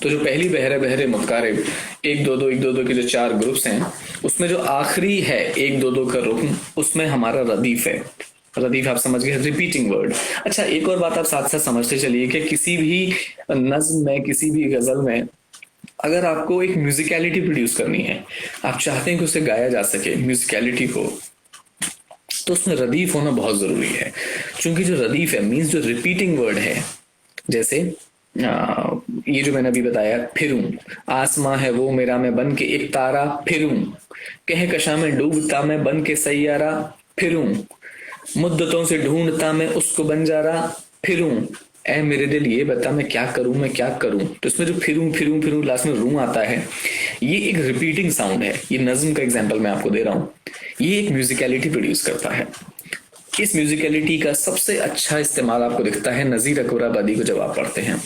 तो जो पहली बहरे बहरे मुतकारिब 1 2 2 1 2 2 के जो 4 ग्रुप्स हैं, उसमें जो आखिरी है 1 2 2 का रुकन, उसमें हमारा रदीफ है। रदीफ आप समझ गए, रिपीटिंग वर्ड। अच्छा, एक और बात आप साथ साथ समझते चलिए कि किसी भी नज्म में, किसी भी गजल में, अगर आपको एक म्यूजिकलिटी प्रोड्यूस करनी है, आप चाहते हैं कि उसे गाया जा सके म्यूजिकलिटी को, तो उसमें रदीफ होना बहुत जरूरी है, क्योंकि जो रदीफ है मीन्स जो रिपीटिंग वर्ड है, जैसे ये जो मैंने अभी बताया, फिरूं, आसमां है वो मेरा मैं बन के एक तारा फिरूं, कहकशां में डूबता मैं बन के सैयारा फिरूं, मुद्दतों से ढूंढता मैं उसको बंजारा फिरूं, ऐ मेरे दिल ये बता मैं क्या करूं, मैं क्या करूं। तो इसमें जो फिरूं फिरूं फिरूं लास्ट में रू आता है, ये एक रिपीटिंग साउंड है। ये नज्म का एग्जांपल मैं आपको दे रहा हूं, ये एक म्यूजिकलिटी प्रोड्यूस करता है। इस म्यूजिकलिटी का सबसे अच्छा इस्तेमाल आपको दिखता है नज़ीर अकबर आबादी को जब आप पढ़ते हैं।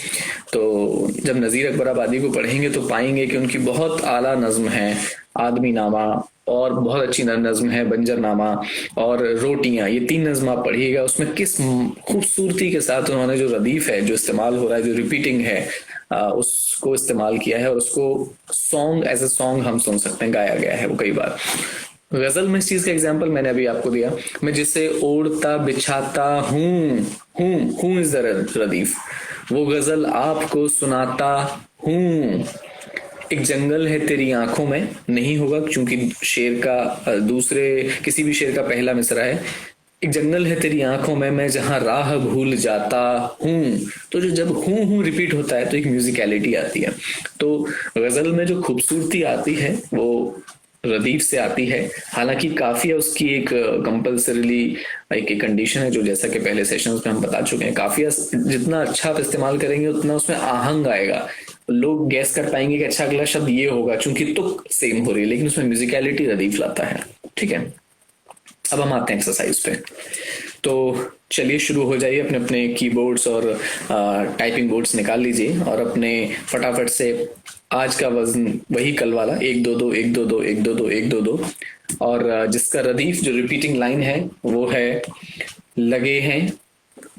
तो जब नज़ीर अकबर आबादी को पढ़ेंगे तो पाएंगे कि उनकी बहुत आला नज्म है आदमी नामा, और बहुत अच्छी नज्म है बंजर नामा और रोटियां। ये 3 नज्म आप पढ़िएगा, उसमें किस खूबसूरती के साथ उन्होंने जो रदीफ है जो इस्तेमाल हो रहा है, जो रिपीटिंग है, उसको इस्तेमाल किया है, और उसको सॉन्ग एज ए सॉन्ग हम सुन सकते हैं, गाया गया है वो कई बार। गजल में इस चीज का एग्जांपल मैंने अभी आपको दिया, मैं जिसे ओढ़ता बिछाता हूँ इज द रदीफ, वो गजल आपको सुनाता हूँ। एक जंगल है तेरी आंखों में, नहीं होगा क्योंकि शेर का दूसरे किसी भी शेर का पहला मिसरा है। एक जंगल है तेरी आंखों में मैं जहां राह भूल जाता हूँ। तो जो जब हूँ रिपीट होता है तो एक म्यूजिकलिटी आती है। तो गजल में जो खूबसूरती आती है वो रदीफ से आती है। हालांकि काफिया उसकी एक कंपल्सरीली एक कंडीशन है, जो जैसा कि पहले सेशंस में हम बता चुके हैं, काफिया जितना अच्छा आप इस्तेमाल करेंगे उतना उसमें आहंग आएगा, लोग गैस कर पाएंगे कि अच्छा अगला शब्द ये होगा, क्योंकि तुक सेम हो रही है, लेकिन उसमें म्यूजिकलिटी रदीफ लाता है। ठीक है, अब हम आते हैं एक्सरसाइज पे। तो चलिए शुरू हो जाइए, अपने अपने कीबोर्ड्स और टाइपिंग बोर्ड्स निकाल लीजिए और अपने फटाफट से आज का वजन वही कल वाला 1 2 2 1 2 2 1 2 2 1 2 2, और जिसका रदीफ जो रिपीटिंग लाइन है वो है लगे हैं,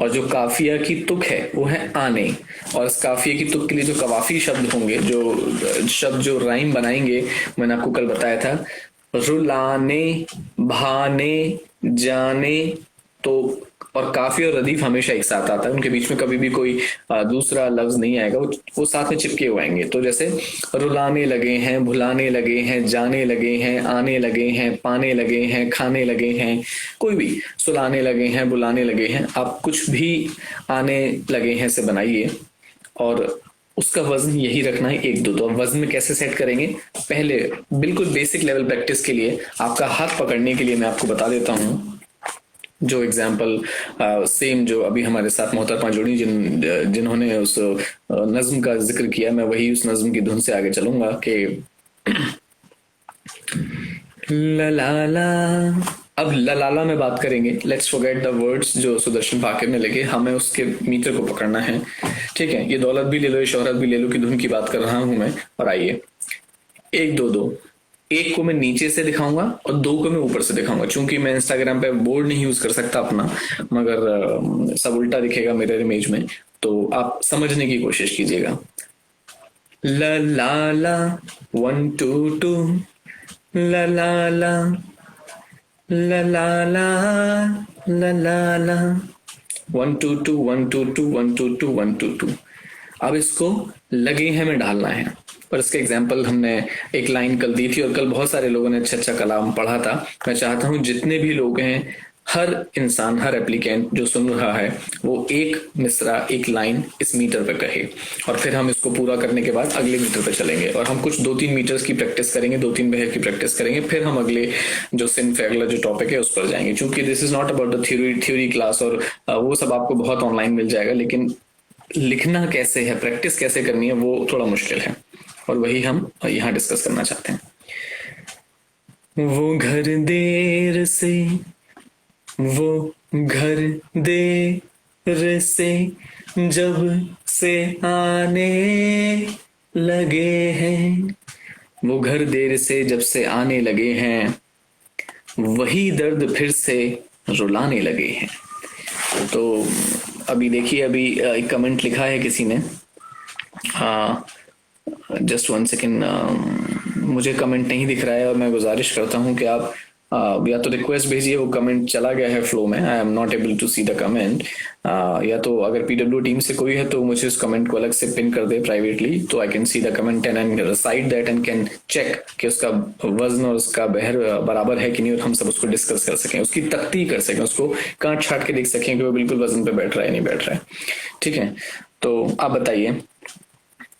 और जो काफिया की तुक है वो है आने। और इस काफिया की तुक के लिए जो कवाफी शब्द होंगे, जो शब्द जो राइम बनाएंगे, मैंने आपको कल बताया था, रुलाने, भाने, जाने। तो और काफी और रदीफ हमेशा एक साथ आता है, उनके बीच में कभी भी कोई दूसरा लफ्ज नहीं आएगा, वो साथ में चिपके हुए आएंगे। तो जैसे रुलाने लगे हैं, भुलाने लगे हैं, जाने लगे हैं, आने लगे हैं, पाने लगे हैं, खाने लगे हैं, कोई भी सुलाने लगे हैं, बुलाने लगे हैं, आप कुछ भी आने लगे हैं से बनाइए और उसका वजन यही रखना है 1 2। तो अब वजन में कैसे सेट करेंगे, पहले बिल्कुल बेसिक लेवल प्रैक्टिस के लिए आपका हाथ पकड़ने के लिए मैं आपको बता देता हूं जो एग्जाम्पल सेम जो अभी हमारे साथ मोहतरमा जुड़ी जिन्होंने उस नज्म का जिक्र किया, मैं वही उस नज्म की धुन से आगे चलूंगा कि ललाला। अब ललाला में बात करेंगे, लेट्स फॉरगेट द वर्ड्स जो सुदर्शन फाकिर ने लिखे, हमें उसके मीटर को पकड़ना है। ठीक है, ये दौलत भी ले लो, ये शोहरत भी ले लो की धुन की बात कर रहा हूं मैं। और आइए 1 2 2, 1 को मैं नीचे से दिखाऊंगा और 2 को मैं ऊपर से दिखाऊंगा, क्योंकि मैं इंस्टाग्राम पे बोर्ड नहीं यूज कर सकता अपना, मगर सब उल्टा दिखेगा मेरे इमेज में, तो आप समझने की कोशिश कीजिएगा। ला ला ला 1 2 2, ला ला ला ला ला ला ला ला ला 1 2 2 1 2 2 1 2 2 1 2 2। अब इसको लगे हैं में डालना है, पर इसके एग्जाम्पल हमने एक लाइन कल दी थी और कल बहुत सारे लोगों ने अच्छा अच्छा कलाम पढ़ा था। मैं चाहता हूं जितने भी लोग हैं, हर इंसान, हर एप्लीकेंट जो सुन रहा है, वो एक मिसरा, एक लाइन इस मीटर पे कहे, और फिर हम इसको पूरा करने के बाद अगले मीटर पे चलेंगे और हम कुछ 2-3 मीटर्स की प्रैक्टिस करेंगे, 2-3 बहर की प्रैक्टिस करेंगे, फिर हम अगले जो सिंफ है, अगला जो टॉपिक है उस पर जाएंगे। क्योंकि this is not about the theory class, और वो सब आपको बहुत ऑनलाइन मिल जाएगा, लेकिन लिखना कैसे है, प्रैक्टिस कैसे करनी है, वो थोड़ा मुश्किल है, और वही हम यहाँ डिस्कस करना चाहते हैं। वो घर देर से, वो घर देर से जब से आने लगे हैं, वो घर देर से जब से आने लगे हैं, वही दर्द फिर से रुलाने लगे हैं। तो अभी देखिए, अभी एक कमेंट लिखा है किसी ने, जस्ट 1 सेकेंड, मुझे कमेंट नहीं दिख रहा है और मैं गुजारिश करता हूं कि आप या तो रिक्वेस्ट भेजिए, वो कमेंट चला गया है फ्लो में, I am not able to see the comment. या तो अगर पीडब्ल्यू टीम से कोई है तो मुझे उस कमेंट को अलग से पिन कर दे प्राइवेटली, तो I can see the comment and reside that and can check कि उसका वजन और उसका बहर बराबर है कि नहीं, और हम सब उसको डिस्कस कर सकें, उसकी तख्ती कर सकें, उसको काट छाट के देख सकें कि वो बिल्कुल वजन पे बैठ रहा है नहीं बैठ रहा है। ठीक है, तो आप बताइए,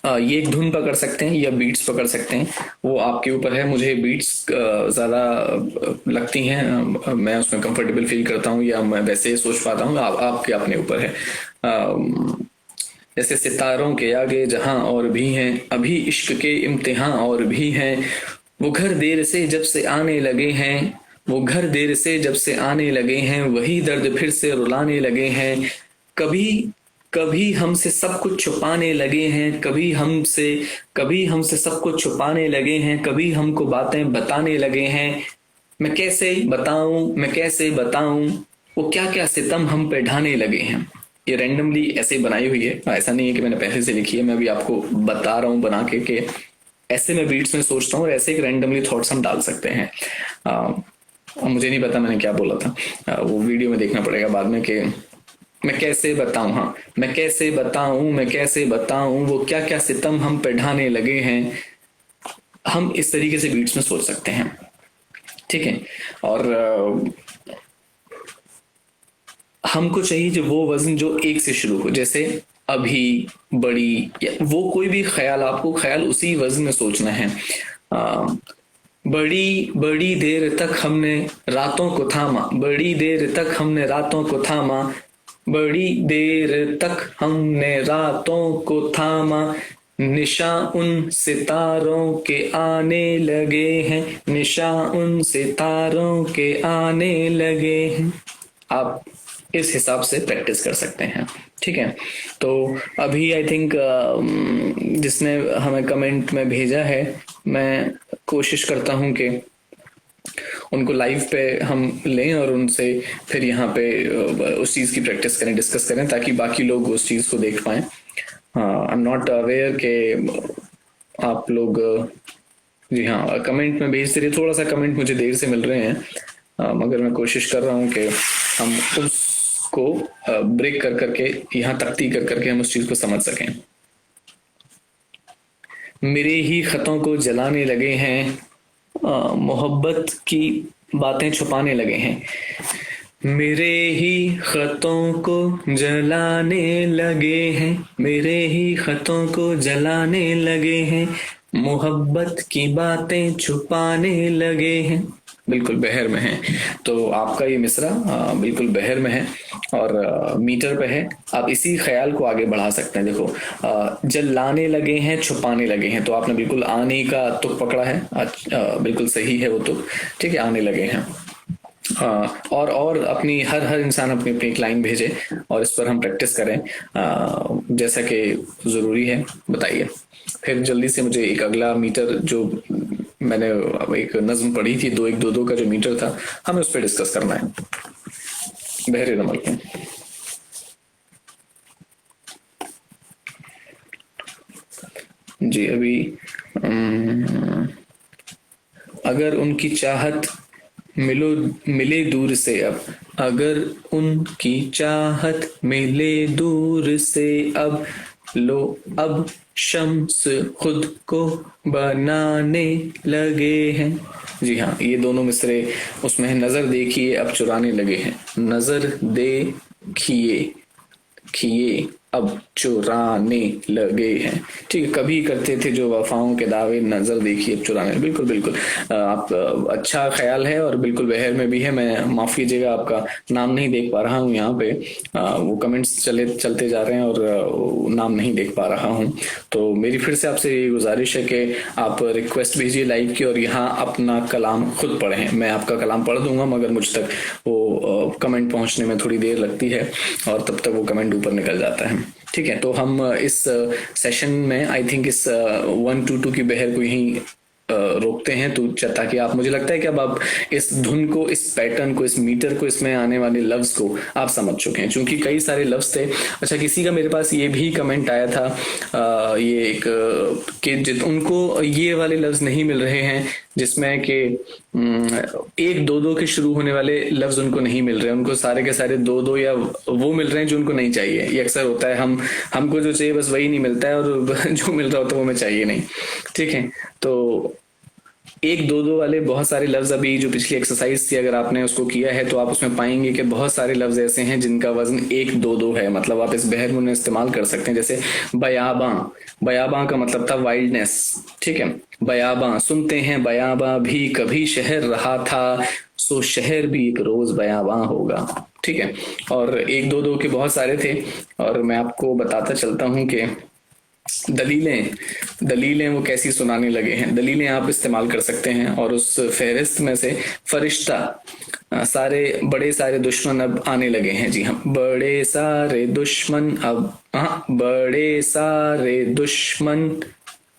ये एक धुन पकड़ सकते हैं या बीट्स पकड़ सकते हैं, वो आपके ऊपर है। मुझे बीट्स ज्यादा लगती हैं, मैं उसमें कंफर्टेबल फील करता हूँ, या मैं वैसे सोच पाता हूँ, आपके अपने ऊपर है। जैसे सितारों के आगे जहां और भी हैं, अभी इश्क के इम्तिहान और भी हैं, वो घर देर से जब से आने लगे हैं, वो घर देर से जब से आने लगे हैं, वही दर्द फिर से रुलाने लगे हैं, कभी कभी हमसे सब कुछ छुपाने लगे हैं, कभी हमसे सब कुछ छुपाने लगे हैं, कभी हमको बातें बताने लगे हैं, मैं कैसे बताऊं वो क्या क्या सितम हम पे ढाने लगे हैं। ये रैंडमली ऐसे बनाई हुई है, ऐसा नहीं है कि मैंने पहले से लिखी है, मैं अभी आपको बता रहा हूँ बना के ऐसे मैं बीट्स में सोचता हूँ और ऐसे एक रैंडमली थॉट्स हम डाल सकते हैं। मुझे नहीं पता मैंने क्या बोला था, वो वीडियो में देखना पड़ेगा बाद में कि मैं कैसे बताऊं, हाँ मैं कैसे बताऊं वो क्या क्या सितम हम पे ढाने लगे हैं। हम इस तरीके से बीट्स में सोच सकते हैं। ठीक है, और हमको चाहिए जो वो वजन जो एक से शुरू हो, जैसे अभी, बड़ी, या वो कोई भी ख्याल, आपको ख्याल उसी वजन में सोचना है। बड़ी बड़ी देर तक हमने रातों को थामा, बड़ी देर तक हमने रातों को थामा, बड़ी देर तक हमने रातों को थामा, निशा उन सितारों के आने लगे हैं, निशा उन सितारों के आने लगे हैं। आप इस हिसाब से प्रैक्टिस कर सकते हैं। ठीक है, तो अभी आई थिंक जिसने हमें कमेंट में भेजा है, मैं कोशिश करता हूं कि उनको लाइव पे हम लें और उनसे फिर यहाँ पे उस चीज की प्रैक्टिस करें, डिस्कस करें, ताकि बाकी लोग उस चीज को देख पाए। आई एम नॉट अवेयर कि आप लोग, जी हाँ, कमेंट में भेजते रहिए, थोड़ा सा कमेंट मुझे देर से मिल रहे हैं, मगर मैं कोशिश कर रहा हूँ कि हम उसको ब्रेक कर करके, यहाँ तख्ती कर करके हम उस चीज को समझ सकें। मेरे ही खतों को जलाने लगे हैं, मोहब्बत की बातें छुपाने लगे हैं, मेरे ही खतों को जलाने लगे हैं, मेरे ही खतों को जलाने लगे हैं, मोहब्बत की बातें छुपाने लगे हैं। बिल्कुल बहर में है, तो आपका ये मिसरा बिल्कुल बहर में है और मीटर पे है। आप इसी ख्याल को आगे बढ़ा सकते हैं। देखो, जलाने लगे हैं, छुपाने लगे हैं, तो आपने बिल्कुल आने का तुक पकड़ा है, बिल्कुल सही है वो तुक। ठीक है, आने लगे हैं। और अपनी हर इंसान अपनी अपनी एक लाइन भेजे और इस पर हम प्रैक्टिस करें जैसा कि जरूरी है। बताइए, फिर जल्दी से मुझे एक अगला मीटर, जो मैंने एक नज्म पढ़ी थी 2-1-2-2 का जो मीटर था, हमें उस पर डिस्कस करना है बहरे रमल पे। जी, अभी अगर उनकी चाहत मिले दूर से अब, अगर उनकी चाहत मिले दूर से अब, लो अब शम्स खुद को बनाने लगे हैं। जी हाँ, ये दोनों मिसरे उसमें है। नजर देखिए अब चुराने लगे हैं, नजर देखिए अब चुराने लगे हैं। ठीक है, कभी करते थे जो वफाओं के दावे, नजर देखिए अब चुराने। बिल्कुल बिल्कुल, आप अच्छा ख्याल है और बिल्कुल बहर में भी है। मैं माफ कीजिएगा, आपका नाम नहीं देख पा रहा हूँ यहाँ पे, वो कमेंट्स चलते जा रहे हैं और नाम नहीं देख पा रहा हूँ। तो मेरी फिर से आपसे ये गुजारिश है कि आप रिक्वेस्ट भेजिए लाइव की और यहाँ अपना कलाम खुद पढ़ें। मैं आपका कलाम पढ़ दूंगा, मगर मुझ तक वो कमेंट पहुंचने में थोड़ी देर लगती है और तब तक वो कमेंट ऊपर निकल जाता है। ठीक है, तो हम इस सेशन में आई थिंक इस 1-2-2 की बहर को यहीं रोकते हैं, तो ताकि आप, मुझे लगता है कि अब आप इस धुन को, इस पैटर्न को, इस मीटर को, इसमें आने वाले लफ्ज को आप समझ चुके हैं, क्योंकि कई सारे लफ्ज थे। अच्छा, किसी का मेरे पास ये भी कमेंट आया था, ये एक कि उनको ये वाले लफ्ज नहीं मिल रहे हैं जिसमें कि एक दो दो के शुरू होने वाले लफ्ज उनको नहीं मिल रहे, उनको सारे के सारे दो दो या वो मिल रहे हैं जो उनको नहीं चाहिए। ये अक्सर होता है, हमको जो चाहिए बस वही नहीं मिलता है, और जो मिल रहा होता है वो हमें चाहिए नहीं। ठीक है, तो एक दो दो वाले बहुत सारे लफ्ज, अभी जो पिछली एक्सरसाइज थी अगर आपने उसको किया है तो आप उसमें पाएंगे कि बहुत सारे लफ्ज ऐसे हैं जिनका वजन एक दो दो है। मतलब आप इस बहर में इस्तेमाल कर सकते हैं। जैसे बयाबां, बयाबां का मतलब था वाइल्डनेस। ठीक है, बयाबां सुनते हैं, बयाबां भी कभी शहर रहा था, सो शहर भी एक रोज बयाबां होगा। ठीक है, और एक दो दो के बहुत सारे थे, और मैं आपको बताता चलता हूं कि दलीलें दलीलें वो कैसी सुनाने लगे हैं। दलीलें आप इस्तेमाल कर सकते हैं, और उस फहरिस्त में से फरिश्ता, सारे बड़े सारे दुश्मन अब आने लगे हैं। जी हाँ, बड़े सारे दुश्मन अब, हाँ बड़े सारे दुश्मन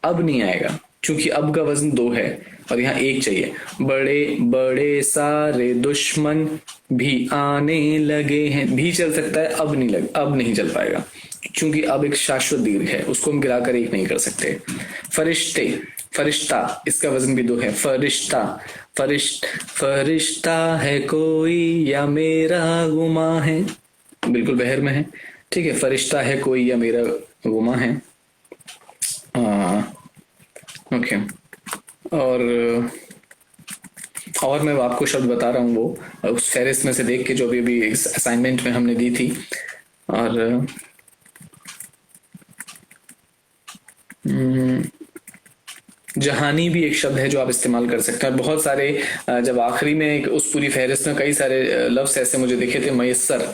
अब नहीं आएगा, क्योंकि अब का वजन दो है और यहाँ एक चाहिए। बड़े बड़े सारे दुश्मन भी आने लगे हैं, भी चल सकता है, अब नहीं चल पाएगा, क्योंकि अब एक शाश्वत दीर्घ है, उसको हम गिराकर एक नहीं कर सकते। फरिश्ते, फरिश्ता, इसका वजन भी दो है। फरिश्ता, फरिश्ता है कोई या मेरा गुमा है, बिल्कुल बहर में है। ठीक है, फरिश्ता है कोई या मेरा गुमा है। ओके, और मैं आपको शब्द बता रहा हूँ वो उस फहरिस्त में से देख के, जो अभी इस असाइनमेंट में हमने दी थी। और जहानी भी एक शब्द है जो आप इस्तेमाल कर सकते हैं। बहुत सारे, जब आखिरी में उस पूरी फहरिस्त में कई सारे लफ्ज ऐसे मुझे दिखे थे। मयस्सर,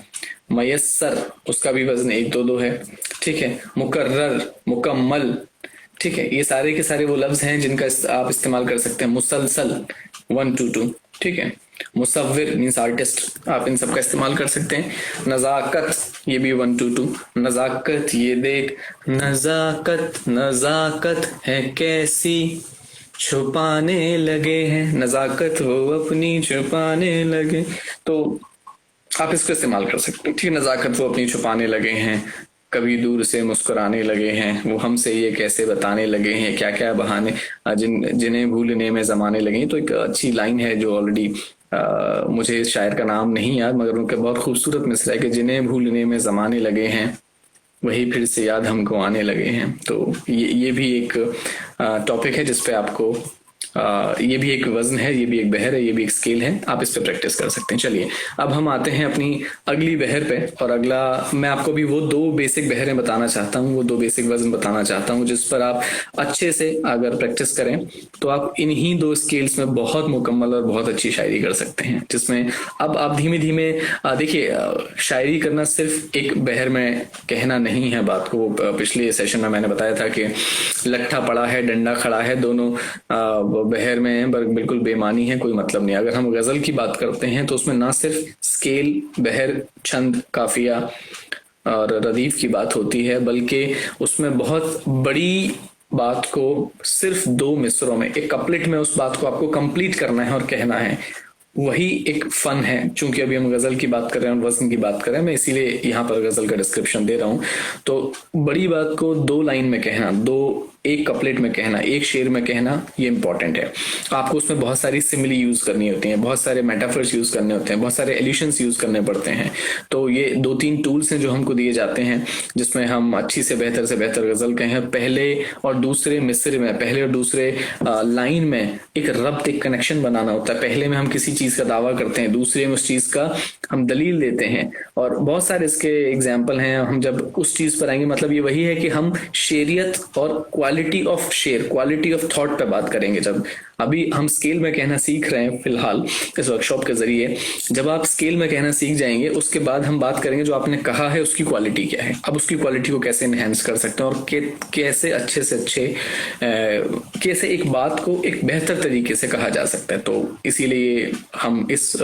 मयस्सर, उसका भी वजन एक दो दो है। ठीक है, मुकर्रर, मुकम्मल। ठीक है, ये सारे के सारे वो लफ्ज हैं जिनका आप इस्तेमाल कर सकते हैं। मुसलसल, 1 2 2। ठीक है, मुसव्विर मीन्स आर्टिस्ट, आप इन सब का इस्तेमाल कर सकते हैं। नजाकत, ये भी 1 2 2। नजाकत, ये देख, नजाकत, नजाकत है कैसी छुपाने लगे हैं, नजाकत वो अपनी छुपाने लगे। तो आप इसको इस्तेमाल कर सकते हैं। ठीक है, नजाकत वो अपनी छुपाने लगे हैं, कभी दूर से मुस्कुराने लगे हैं, वो हमसे ये कैसे बताने लगे हैं, क्या क्या बहाने, जिन्हें भूलने में जमाने लगे हैं। तो एक अच्छी लाइन है जो ऑलरेडी, मुझे इस शायर का नाम नहीं याद, मगर उनके बहुत खूबसूरत मिसरा है कि जिन्हें भूलने में जमाने लगे हैं, वही फिर से याद हमको आने लगे हैं। तो ये भी एक टॉपिक है जिसपे आपको, ये भी एक वजन है, ये भी एक बहर है, ये भी एक स्केल है, आप इस पे प्रैक्टिस कर सकते हैं। चलिए अब हम आते हैं अपनी अगली बहर पे, और अगला मैं आपको भी वो दो बेसिक बहरें बताना चाहता हूँ, वो दो बेसिक वजन बताना चाहता हूँ, जिस पर आप अच्छे से अगर प्रैक्टिस करें तो आप इन्हीं दो स्केल्स में बहुत मुकम्मल और बहुत अच्छी शायरी कर सकते हैं। जिसमें अब आप धीमे धीमे देखिए, शायरी करना सिर्फ एक बहर में कहना नहीं है बात को। पिछले सेशन में मैंने बताया था कि लट्ठा पड़ा है, डंडा खड़ा है, दोनों बहर में है, बिल्कुल बेमानी है, कोई मतलब नहीं। अगर हम गजल की बात करते हैं तो उसमें ना सिर्फ स्केल, बहर, छंद, काफिया और रदीफ की बात होती है, बल्कि उसमें बहुत बड़ी बात को सिर्फ दो मिसरों में, एक कपलेट में उस बात को आपको कंप्लीट करना है और कहना है। वही एक फन है। चूंकि अभी हम गजल की बात कर रहे हैं और वजन की बात कर रहे हैं, मैं इसीलिए यहाँ पर गजल का डिस्क्रिप्शन दे रहा हूँ। तो बड़ी बात को दो लाइन में कहना, एक कपलेट में कहना, एक शेर में कहना, ये इंपॉर्टेंट है। आपको उसमें बहुत सारी सिमिली यूज करनी होती हैं, बहुत सारे मेटाफर्स यूज करने होते हैं, बहुत सारे एल्यूशंस यूज करने पड़ते हैं। तो ये 2-3 टूल्स हैं जो हमको दिए जाते हैं, जिसमें हम अच्छी से बेहतर गजल कहें। पहले और दूसरे मिसरे में, पहले और दूसरे लाइन में एक रब्त, एक कनेक्शन बनाना होता है। पहले में हम किसी चीज का दावा करते हैं, दूसरे में उस चीज का हम दलील देते हैं, और बहुत सारे इसके एग्जाम्पल हैं। हम जब उस चीज पर आएंगे, मतलब ये वही है कि हम शेरियत और क्वालिटी ऑफ शेर, क्वालिटी ऑफ थॉट पे बात करेंगे। जब अभी हम स्केल में कहना सीख रहे हैं फिलहाल इस वर्कशॉप के जरिए, जब आप स्केल में कहना सीख जाएंगे, उसके बाद हम बात करेंगे जो आपने कहा है उसकी क्वालिटी क्या है। अब उसकी क्वालिटी को कैसे एनहेंस कर सकते हैं, और कैसे अच्छे से अच्छे कैसे एक बात को एक बेहतर तरीके से कहा जा सकता है। तो इसीलिए हम इस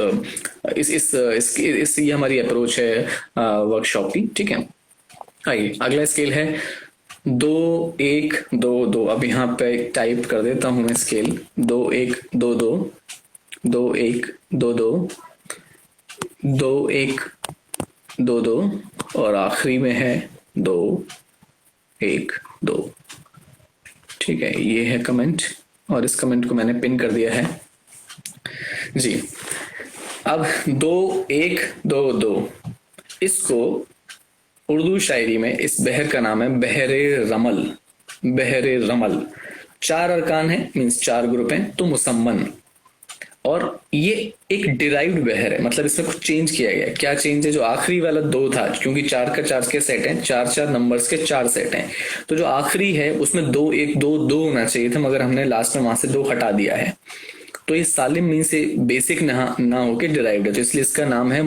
ये हमारी अप्रोच है वर्कशॉप की। ठीक है, आइए अगला स्केल है 2-1-2-2। अब यहाँ पे टाइप कर देता हूं मैं स्केल 2-1-2-2, 2-1-2-2, 2-1-2-2, और आखिरी में है 2-1-2। ठीक है, ये है कमेंट और इस कमेंट को मैंने पिन कर दिया है जी। अब 2-1-2-2, इसको उर्दू शायरी में इस बहर का नाम है बहरे रमल। बहरे रमल 4 अरकान है, मीन्स 4 ग्रुप हैं, तो मुसम्मन। और ये एक डिराइव्ड बहर है, मतलब इसमें कुछ चेंज किया गया है। क्या चेंज है? जो आखिरी वाला 2 था, क्योंकि 4 का 4 के सेट हैं, 4 नंबर्स के 4 सेट हैं, तो जो आखिरी है उसमें 2-1-2-2 होना चाहिए था, मगर हमने लास्ट में वहां से 2 हटा दिया है। तो ये सालिम मीन से बेसिक ना होके डिराइव्ड है, तो इसलिए इसका नाम है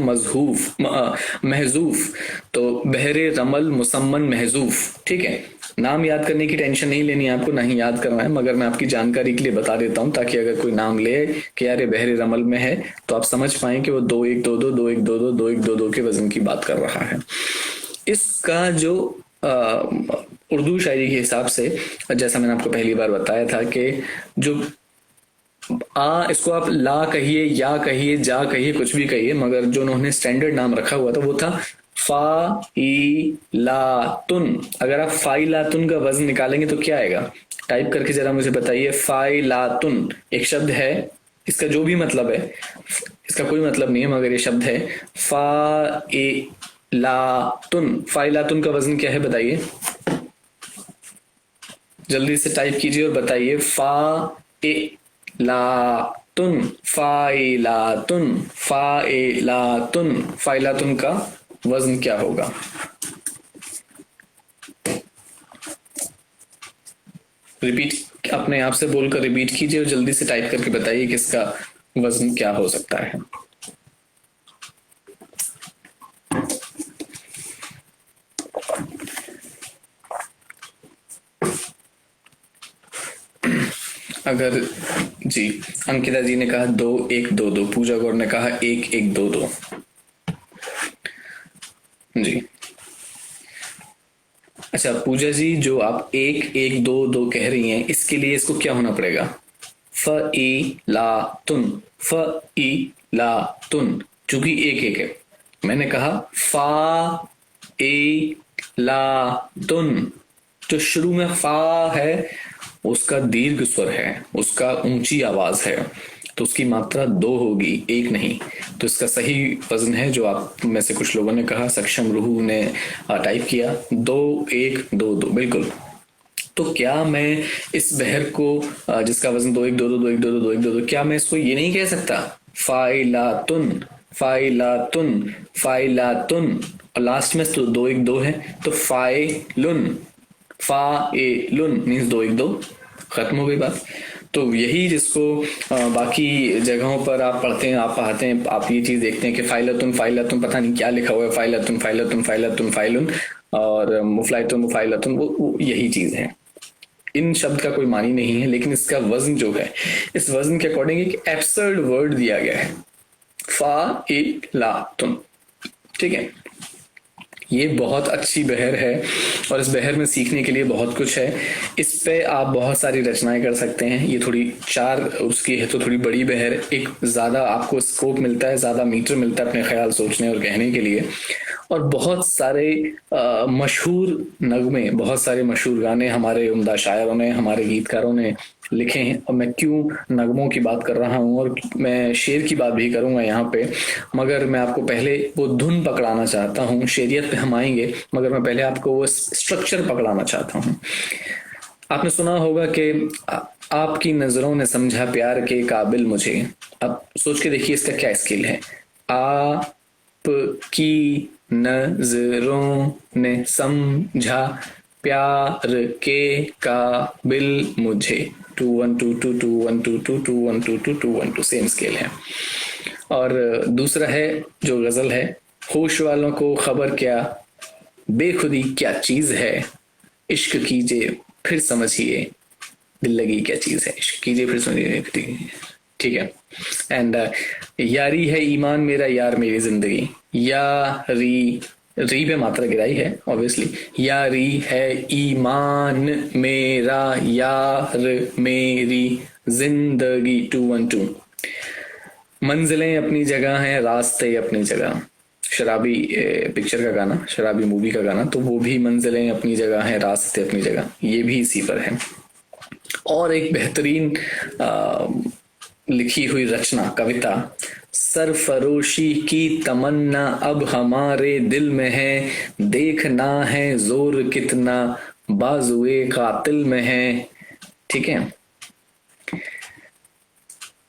महजूफ। तो बहरे रमल मुसम्मन महजूफ। ठीक है, नाम याद करने की टेंशन नहीं लेनी है आपको, नहीं याद करना है, मगर मैं आपकी जानकारी के लिए बता देता हूं, ताकि अगर कोई नाम ले कि यार ये बहरे रमल में है, तो आप समझ पाए कि वो 2-1-2-2 2-1-2-2 2-1-2-2 के वजन की बात कर रहा है। इसका जो उर्दू शायरी के हिसाब से, जैसा मैंने आपको पहली बार बताया था कि जो इसको आप ला कहिए, या कहिए, जा कहिए, कुछ भी कहिए, मगर जो उन्होंने स्टैंडर्ड नाम रखा हुआ था वो था फाइलातुन। अगर आप फाइलातुन का वजन निकालेंगे तो क्या आएगा? टाइप करके जरा मुझे बताइए। फाइलातुन एक शब्द है, इसका जो भी मतलब है, इसका कोई मतलब नहीं है, मगर ये शब्द है फाइलातुन। फाइलातुन का वजन क्या है बताइए, जल्दी से टाइप कीजिए और बताइए। फाइलातुन, फाइलातुन, फाइलातुन, फाइलातुन का वजन क्या होगा? रिपीट, अपने आप से बोलकर रिपीट कीजिए और जल्दी से टाइप करके बताइए कि इसका वजन क्या हो सकता है। अगर जी, अंकिता जी ने कहा 2-1-2-2, पूजा गौर ने कहा 1-1-2-2 जी। अच्छा पूजा जी, जो आप 1-1-2-2 कह रही हैं, इसके लिए इसको क्या होना पड़ेगा? फ़-ई-ला-तुन, फ़-ई-ला-तुन, चूंकि 1-1 है। मैंने कहा फ़ा-ए-ला-तुन, जो शुरू में फा है उसका दीर्घ स्वर है, उसका ऊंची आवाज है, तो उसकी मात्रा 2 होगी, 1 नहीं। तो इसका सही वजन है जो आप में से कुछ लोगों ने कहा, सक्षम रूह ने टाइप किया 2-1-2-2, बिल्कुल। तो क्या मैं इस बहर को जिसका वजन 2-1-2-2 2-1-2-2 2-1-2-2, क्या मैं इसको ये नहीं कह सकता फाइलातुन, फाइलातुन, फाइलातुन, और लास्ट में तो 2-1-2 है, तो फाइलुन, फाइलुन मीन्स 2-1-2, खत्म हो गई बात। तो यही जिसको बाकी जगहों पर आप पढ़ते हैं, आप पढ़ते हैं, आप ये चीज देखते हैं कि फाइलतुन, फाइलतुन, पता नहीं क्या लिखा हुआ है, फाइलतुन, फाइलतुन, फाइलतुन, फाइलुन, और मुफलाइतुन, मुफाइलतुन, वो यही चीज है। इन शब्द का कोई मानी नहीं है, लेकिन इसका वजन जो है, इस वजन के अकॉर्डिंग एक एब्सर्ड वर्ड दिया गया है, फाइलातुन। ठीक है, ये बहुत अच्छी बहर है और इस बहर में सीखने के लिए बहुत कुछ है। इस पे आप बहुत सारी रचनाएं कर सकते हैं। ये थोड़ी 4 उसकी है, तो थोड़ी बड़ी बहर, एक ज्यादा आपको स्कोप मिलता है, ज्यादा मीटर मिलता है अपने ख्याल सोचने और कहने के लिए। और बहुत सारे मशहूर नगमे, बहुत सारे मशहूर गाने हमारे उम्दा शायरों ने, हमारे गीतकारों ने लिखे हैं। और मैं क्यों नगमों की बात कर रहा हूँ और मैं शेर की बात भी करूंगा यहाँ पे, मगर मैं आपको पहले वो धुन पकड़ाना चाहता हूँ। शेरियत पे हम आएंगे, मगर मैं पहले आपको वो स्ट्रक्चर पकड़ाना चाहता हूँ। आपने सुना होगा कि आपकी नजरों ने समझा प्यार के काबिल मुझे। अब सोच के देखिए इसका क्या स्केल है। आपकी नजरों ने समझा प्यार के काबिल मुझे। 2 1 2 2 2 1 2 2 2 1 2 2 2 1 2, सेम स्केल है। और दूसरा है जो गजल है, होश वालों को खबर क्या बेखुदी क्या चीज है, इश्क कीजिए फिर समझिए दिल लगी क्या चीज है, इश्क कीजिए फिर समझिए। ठीक है। एंड यारी है ईमान मेरा यार मेरी जिंदगी, यारी, री पे मात्रा गिराई है ऑब्वियसली, यारी है ईमान मेरा यार मेरी जिंदगी। 2 1 2, मंजिलें अपनी जगह हैं रास्ते अपनी जगह, शराबी पिक्चर का गाना, शराबी मूवी का गाना, तो वो भी मंजिलें अपनी जगह हैं रास्ते अपनी जगह, ये भी इसी पर है। और एक बेहतरीन लिखी हुई रचना, कविता, सरफरोशी की तमन्ना अब हमारे दिल में है, देखना है जोर कितना बाजुए कातिल में है। ठीक है,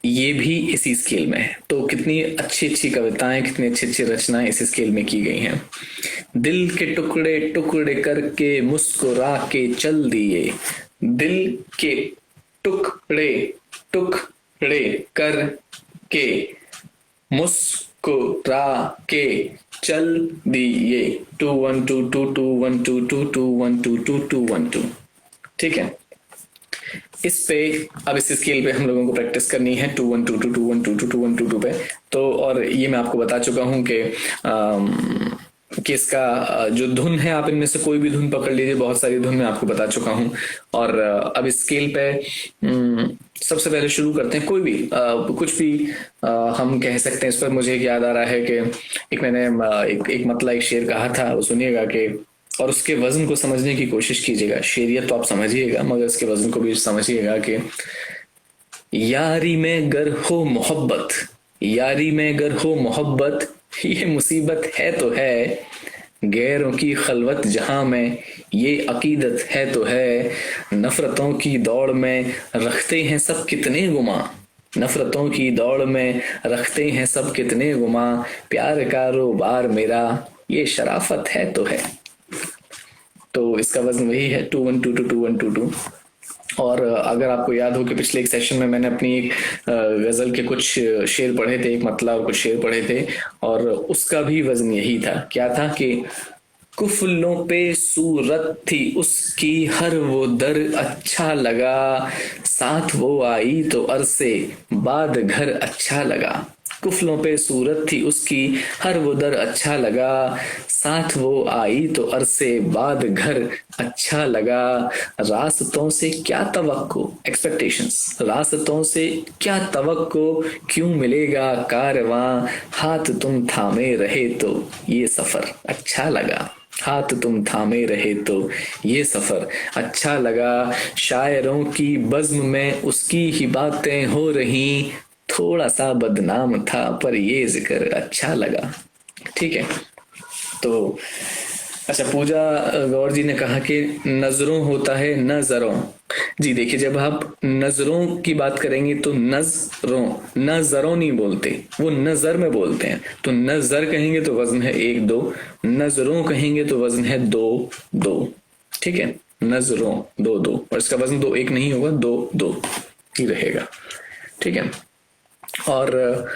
ये भी इसी स्केल में है। तो कितनी अच्छी अच्छी कविताएं, कितनी अच्छी अच्छी रचनाएं इसी स्केल में की गई हैं। दिल के टुकड़े टुकड़े करके मुस्कुरा के चल दिए, दिल के टुकड़े टुकड़े कर के मुस्कुरा के चल दिए। 2 1 2 2 2 1 2 2 2 1 2 2 2 1 2। ठीक है, इस पे अब इस स्केल पे हम लोगों को प्रैक्टिस करनी है 2 1 2 2 2 1 2 2 2 1 2 2 पे। तो और ये मैं आपको बता चुका हूँ कि इसका जो धुन है, आप इनमें से कोई भी धुन पकड़ लीजिए, बहुत सारी धुन मैं आपको बता चुका हूँ। और अब इस स्केल पे सबसे पहले शुरू करते हैं। कोई भी कुछ भी हम कह सकते हैं इस पर। मुझे एक याद आ रहा है कि एक मैंने एक मतलब एक शेर कहा था, वो सुनिएगा कि, और उसके वजन को समझने की कोशिश कीजिएगा। शेरियत तो आप समझिएगा मगर इसके वजन को भी समझिएगा कि यारी में गर हो मोहब्बत, यारी में गर हो मोहब्बत, ये मुसीबत है तो है, गैरों की खलवत जहां में ये अकीदत है तो है, नफरतों की दौड़ में रखते हैं सब कितने गुमा, नफरतों की दौड़ में रखते हैं सब कितने गुमा, प्यार कारोबार मेरा ये शराफत है तो है। तो इसका वजन वही है 2 1 2 2 2 1 2 2। और अगर आपको याद हो कि पिछले एक सेशन में मैंने अपनी एक गजल के कुछ शेर पढ़े थे, एक मतलब और कुछ शेर पढ़े थे, और उसका भी वजन यही था। क्या था कि कुफलों पे सूरत थी उसकी हर वो दर अच्छा लगा, साथ वो आई तो अरसे बाद घर अच्छा लगा। कुफलों पे सूरत थी उसकी हर वो दर अच्छा लगा, साथ वो आई तो अरसे बाद घर अच्छा लगा। रास्तों से क्या तवक्को, एक्सपेक्टेशंस, रास्तों से क्या तवक्को, क्यों मिलेगा कारवां, हाथ तुम थामे रहे तो ये सफर अच्छा लगा, हाथ तुम थामे रहे तो ये सफर अच्छा लगा। शायरों की बज़्म में उसकी ही बातें हो रही, थोड़ा सा बदनाम था पर ये जिक्र अच्छा लगा। ठीक है, तो अच्छा, पूजा गौर जी ने कहा कि नजरों होता है नजरों। जी देखिए, जब आप नजरों की बात करेंगे तो नजरों, नजरों नहीं बोलते, वो नजर में बोलते हैं। तो नजर कहेंगे तो वजन है 1 2, नजरों कहेंगे तो वजन है 2 2। ठीक है, नजरों 2 2, और इसका वजन 2 1 नहीं होगा, 2 2 ही रहेगा। ठीक है, और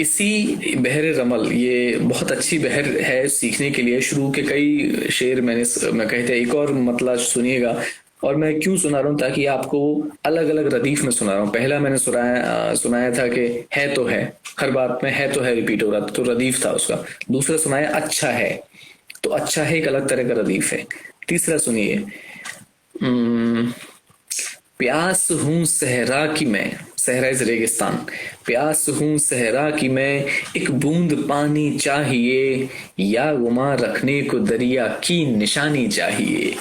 इसी बहर रमल, ये बहुत अच्छी बहर है सीखने के लिए। शुरू के कई शेर मैं कहते हैं। एक और मतलब सुनिएगा, और मैं क्यों सुना रहा हूँ, ताकि आपको अलग अलग रदीफ में सुना रहा हूँ। पहला मैंने सुनाया था कि है तो है, हर बात में है तो है रिपीट हो रहा था, तो रदीफ था उसका। दूसरा सुनाया अच्छा है, तो अच्छा है एक अलग तरह का रदीफ है। तीसरा सुनिए, प्यास हूं सहरा की मैं, सहरा इज रेगिस्तान, प्यास हूं सहरा की मैं, एक बूंद पानी चाहिए, या गुमा रखने को दरिया की निशानी चाहिए।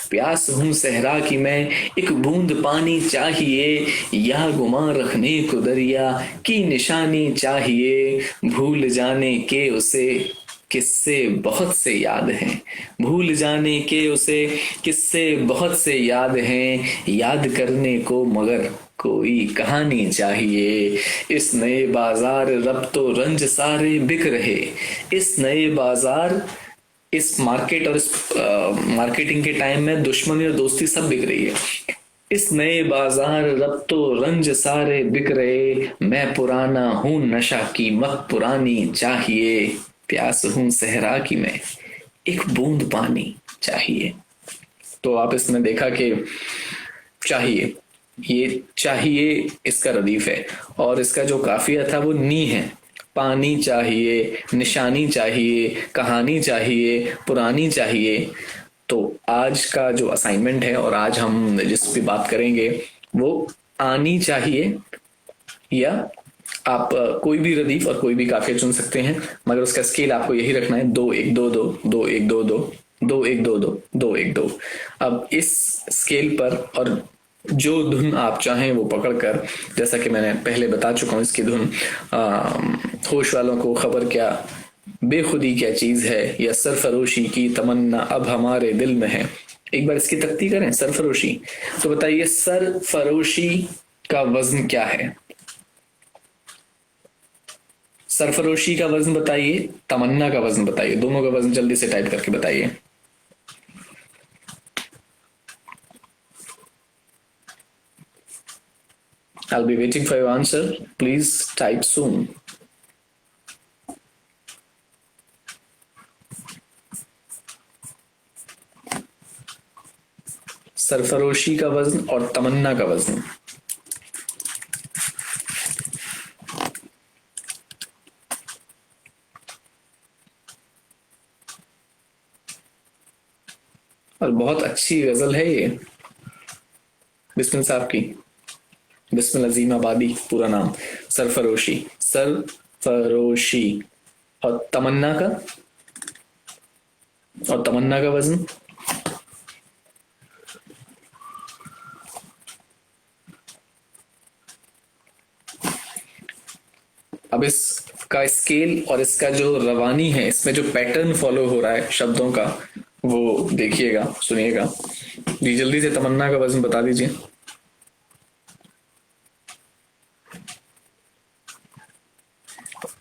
प्यास हूं सहरा की मैं, एक बूंद पानी चाहिए, या गुमा रखने को दरिया की निशानी चाहिए। भूल जाने के उसे किस्से बहुत से याद हैं, भूल जाने के उसे किस्से बहुत से याद हैं, याद करने को मगर कोई कहानी चाहिए। इस नए बाजार रब तो रंज सारे बिक रहे, इस नए बाजार, इस मार्केट और इस मार्केटिंग के टाइम में दुश्मनी और दोस्ती सब बिक रही है। इस नए बाजार रब तो रंज सारे बिक रहे, मैं पुराना हूं नशा की मत पुरानी चाहिए। प्यास हूं सहरा की मैं, एक बूंद पानी चाहिए। तो आप इसमें देखा कि चाहिए, ये चाहिए इसका रदीफ है, और इसका जो काफिया था वो नी है। पानी चाहिए, निशानी चाहिए, कहानी चाहिए, पुरानी चाहिए। तो आज का जो असाइनमेंट है और आज हम जिस भी बात करेंगे वो आनी चाहिए, या आप कोई भी रदीफ और कोई भी काफिया चुन सकते हैं, मगर उसका स्केल आपको यही रखना है 2 1 2 2 2 1 2 2 2 1 2 2 2 1 2। अब इस स्केल पर और जो धुन आप चाहें वो पकड़कर, जैसा कि मैंने पहले बता चुका हूं इसकी धुन, होश वालों को खबर क्या, बेखुदी क्या चीज है, या सरफरोशी की तमन्ना अब हमारे दिल में है। एक बार इसकी तख्ती करें, सरफरोशी। तो बताइए सरफरोशी का वजन क्या है? सरफरोशी का वजन बताइए, तमन्ना का वजन बताइए, दोनों का वजन जल्दी से टाइप करके बताइए। I'll be waiting for your answer. Please type soon. सरफरोशी का वजन और तमन्ना का वजन। और बहुत अच्छी गजल है ये, बिस्मिल साहब की, बिस्मिल अजीम आबादी पूरा नाम, सरफरोशी। सरफरोशी और तमन्ना का, और तमन्ना का वजन। अब इसका स्केल और इसका जो रवानी है, इसमें जो पैटर्न फॉलो हो रहा है शब्दों का, वो देखिएगा, सुनिएगा। जी जल्दी से तमन्ना का वजन बता दीजिए।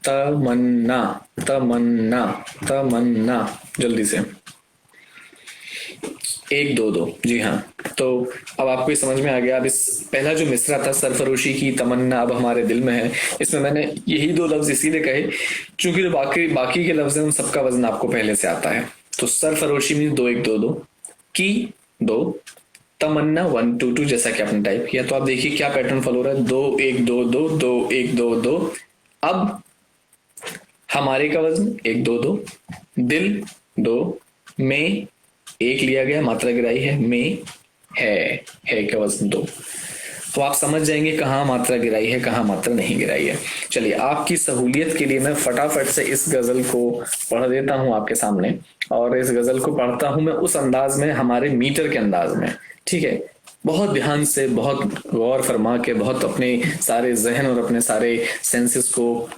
तमन्ना, तमन्ना, तमन्ना, जल्दी से। 1 2 2, जी हाँ। तो अब आपको ये समझ में आ गया। अब इस पहला जो मिसरा था, सरफरोशी की तमन्ना अब हमारे दिल में है, इसमें मैंने यही 2 लफ्ज इसीलिए कहे क्योंकि जो बाकी के लफ्ज हैं उन सबका वजन आपको पहले से आता है। तो सरफरोशी मीन 2 1 2 2, की 2, तमन्ना 1 2 2, जैसा कि आपने टाइप किया। तो आप देखिए क्या पैटर्न फॉलो हो रहा है, 2 1 2 2, 2 1 2 2। अब हमारे का वजन 1 2 2, दिल 2, में 1 लिया गया, मात्रा गिराई है, में है का वजन 2। तो आप समझ जाएंगे कहाँ मात्रा गिराई है, कहाँ मात्रा नहीं गिराई है। चलिए आपकी सहूलियत के लिए मैं फटाफट से इस गजल को पढ़ देता हूं आपके सामने, और इस गजल को पढ़ता हूं मैं उस अंदाज में, हमारे मीटर के अंदाज में, ठीक है। बहुत ध्यान से, बहुत गौर फरमा के, बहुत अपने सारे जहन और अपने सारे सेंसेस को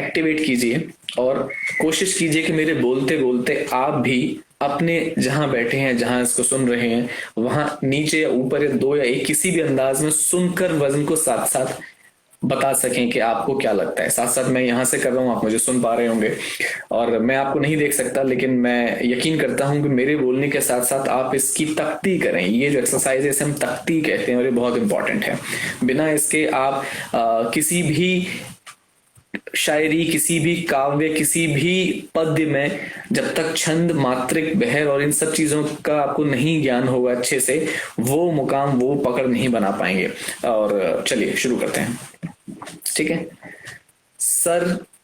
एक्टिवेट कीजिए, और कोशिश कीजिए कि मेरे बोलते बोलते आप भी अपने जहां बैठे हैं, जहां इसको सुन रहे हैं, वहां नीचे या ऊपर या 2 या 1 किसी भी अंदाज में सुनकर वजन को साथ साथ बता सकें कि आपको क्या लगता है। साथ साथ मैं यहां से कर रहा हूं, आप मुझे सुन पा रहे होंगे, और मैं आपको नहीं देख सकता, लेकिन मैं यकीन करता हूं कि मेरे बोलने के साथ साथ आप इसकी तख्ती करें। ये जो एक्सरसाइज है इसे हम तख्ती कहते हैं, और ये बहुत इंपॉर्टेंट है। बिना इसके आप किसी भी शायरी, किसी भी काव्य, किसी भी पद्य में जब तक छंद, मात्रिक, बहर और इन सब चीजों का आपको नहीं ज्ञान होगा अच्छे से, वो मुकाम, वो पकड़ नहीं बना पाएंगे। और चलिए शुरू करते हैं, ठीक है। सरफरोशी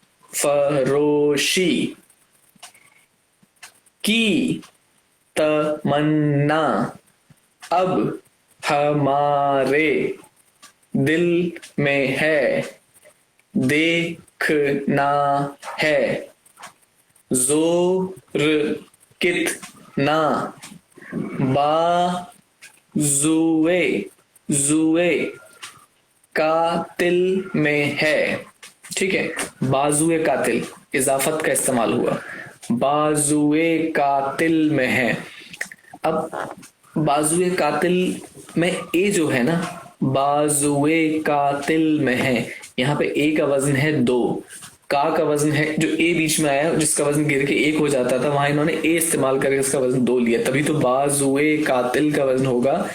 की तमन्ना अब हमारे दिल में है, देखना है जोर कितना बाजुए जुए कातिल में है, ठीक है। बाजुए कातिल, इजाफत का इस्तेमाल हुआ, बाजुए कातिल में है। अब बाजुए कातिल में ए जो है ना, बाजुए कातिल में है, यहाँ पे ए का वजन है 2, का वजन है, जो ए बीच में आया जिसका वजन गिर के 1 हो जाता था, वहां इन्होंने ए इस्तेमाल करके इसका वजन 2 लिया, तभी तो बाजुए कातिल का वजन होगा,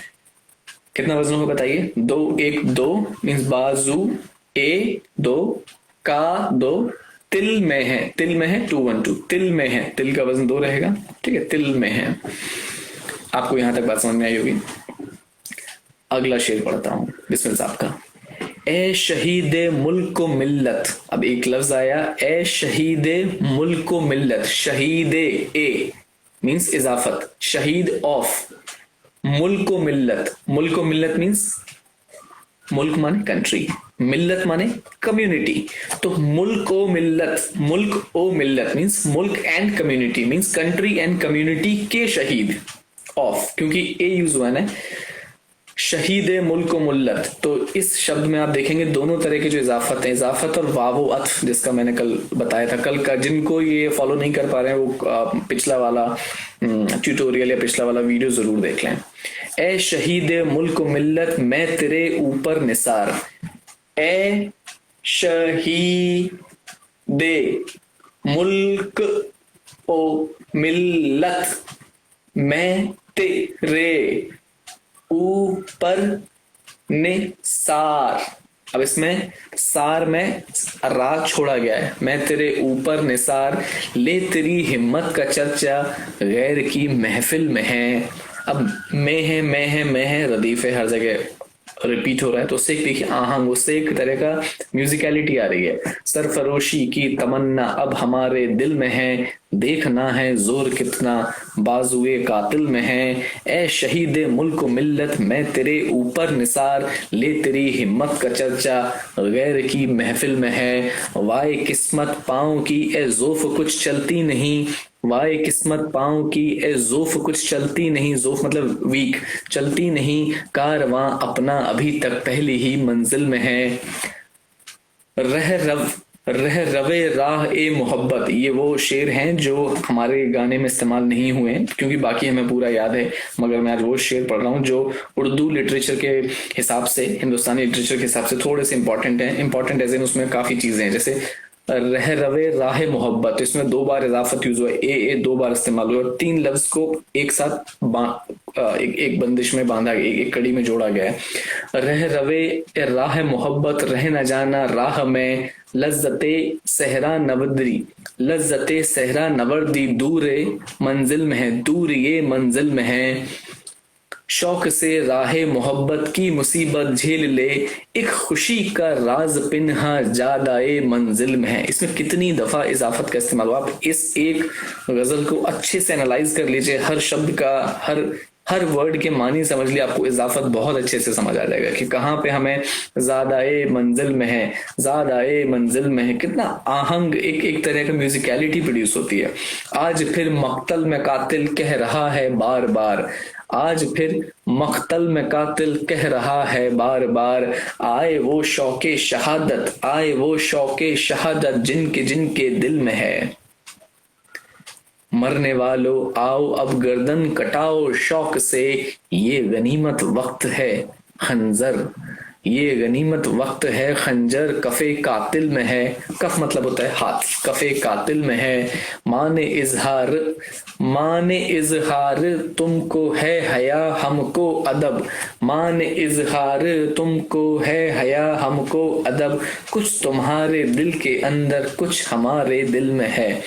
कितना वजन होगा बताइए, 2 1 2 मीन्स बाजू ए 2, का 2, तिल में है, तिल में है 2 1 2, तिल में है, तिल का वजन 2 रहेगा, ठीक है, तिल में है। आपको यहां तक बात समझ में आई होगी। अगला शेर पढ़ता हूं, बिस्मिल्लाह साहब का। ए शहीद मुल्क मिल्लत, अब एक लफ्ज आया, ए शहीद मुल्क मिल्लत, शहीद ए मीन्स इजाफत, शहीद ऑफ मुल्क मिल्लत, मुल्क मिल्लत मीन्स मुल्क माने कंट्री, मिल्लत माने कम्युनिटी, तो मुल्क ओ मिल्लत, मुल्क ओ मिल्लत मीन्स मुल्क and community, means country and community के शहीद ऑफ, क्योंकि ए यूज हुआ है शहीद मुल्क मुल्लत, तो इस शब्द में आप देखेंगे दोनों तरह के जो इजाफत हैं, इजाफत और वावो अत्फ, जिसका मैंने कल बताया था। कल का जिनको ये फॉलो नहीं कर पा रहे हैं वो पिछला वाला ट्यूटोरियल या पिछला वाला वीडियो जरूर देख लें। ए शहीद मुल्क मिल्लत मैं तेरे ऊपर निसार, ए शहीद मुल्क ओ मिल्लत मैं तेरे ऊपर निसार। अब इसमें सार में रा छोड़ा गया है, मैं तेरे ऊपर निसार, ले तेरी हिम्मत का चर्चा गैर की महफिल में है। अब मैं है मैं है मैं है रदीफे हर जगह रिपीट हो रहा है, तो उससे देखिए आहंग, उससे एक तरह का म्यूजिकलिटी आ रही है। सरफरोशी की तमन्ना अब हमारे दिल में है, देखना है जोर कितना बाजुए कातिल में है। ए शहीद मुल्क मिल्लत मैं तेरे ऊपर निसार, ले तेरी हिम्मत का चर्चा गैर की महफिल में है। वाए किस्मत पाँव की ए जोफ कुछ चलती नहीं, वाए किस्मत पाँव की ए जोफ कुछ चलती नहीं, जोफ मतलब वीक, चलती नहीं, कारवां अपना अभी तक पहली ही मंजिल में है। रह रवे राह ए मोहब्बत, ये वो शेर हैं जो हमारे गाने में इस्तेमाल नहीं हुए क्योंकि बाकी हमें पूरा याद है, मगर मैं आज वो शेर पढ़ रहा हूँ जो उर्दू लिटरेचर के हिसाब से, हिंदुस्तानी लिटरेचर के हिसाब से थोड़े से इंपॉर्टेंट हैं। इंपॉर्टेंट एज इन उसमें काफी चीजें हैं, जैसे रह रवे राह मोहब्बत, इसमें 2 बार इजाफत यूज हुआ, ए 2 बार इस्तेमाल हुआ और 3 लफ्ज को एक साथ एक बंदिश में बांधा, एक कड़ी में जोड़ा गया है। रह रवे राह मोहब्बत रह न जाना राह में, लज्जते सहरा नवदरी, लज्जते सहरा नवर्दी दूर मंजिल में है, दूर ये मंजिल में है। शौक से राहे मोहब्बत की मुसीबत झेल ले, एक खुशी का राज पिन्हा जादाए मंजिल में है। इसमें कितनी दफा इजाफत का इस्तेमाल हुआ, आप इस एक गजल को अच्छे से एनालाइज कर लीजिए, हर शब्द का हर वर्ड के मानी समझ लिया, आपको इजाफत बहुत अच्छे से समझ आ जाएगा कि कहाँ पे हमें ज़्यादाए मंजिल में है, ज़्यादाए मंजिल में है। कितना आहंग, एक तरह का म्यूजिकलिटी प्रोड्यूस होती है। आज फिर मक्तल में कातिल कह रहा है बार बार, आज फिर मक्तल में कातिल कह रहा है बार बार, आए वो शौके शहादत, आए वो शौके शहादत जिनके जिनके दिल में है। मरने वालों आओ अब गर्दन कटाओ शौक से, ये गनीमत वक्त है खंजर, ये गनीमत वक्त है खंजर कफे कातिल में है। कफ मतलब होता है हाथ, कफे कातिल में है। माने इजहार तुमको है हया हमको अदब, माने इजहार तुमको है हया हमको अदब, कुछ तुम्हारे दिल के अंदर कुछ हमारे दिल में है,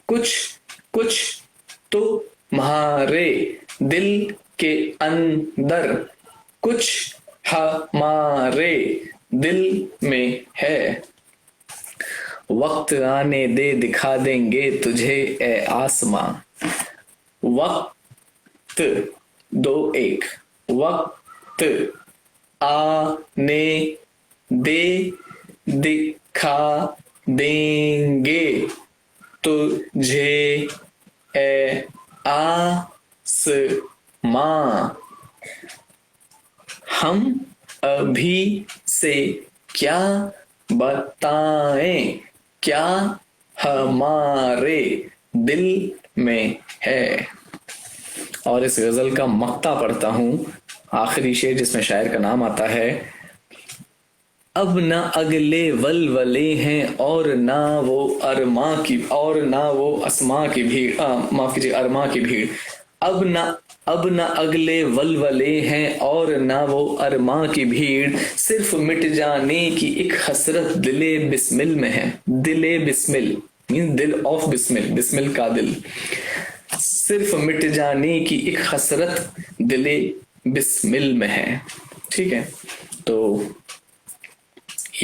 कुछ तुम्हारे दिल के अंदर कुछ हमारे दिल में है। वक्त आने दे दिखा देंगे तुझे ए आसमां, वक्त 2 1, वक्त आने दे दिखा देंगे तुझे ए आसमां, हम अभी से क्या बताएं क्या हमारे दिल में है। और इस गजल का मक्ता पढ़ता हूं, आखिरी शेर जिसमें शायर का नाम आता है। अब न अगले वलवले हैं और ना वो अरमा की, और ना वो अस्मा की भीड़, माफ कीजिए अरमा की भीड़। अब न अगले वलवले हैं और ना वो अरमा की भीड़, सिर्फ मिट जाने की एक हसरत दिले बिस्मिल में है। दिले बिस्मिल मीन दिल ऑफ बिस्मिल, बिस्मिल का दिल। सिर्फ मिट जाने की एक हसरत दिले बिस्मिल में है। ठीक है, तो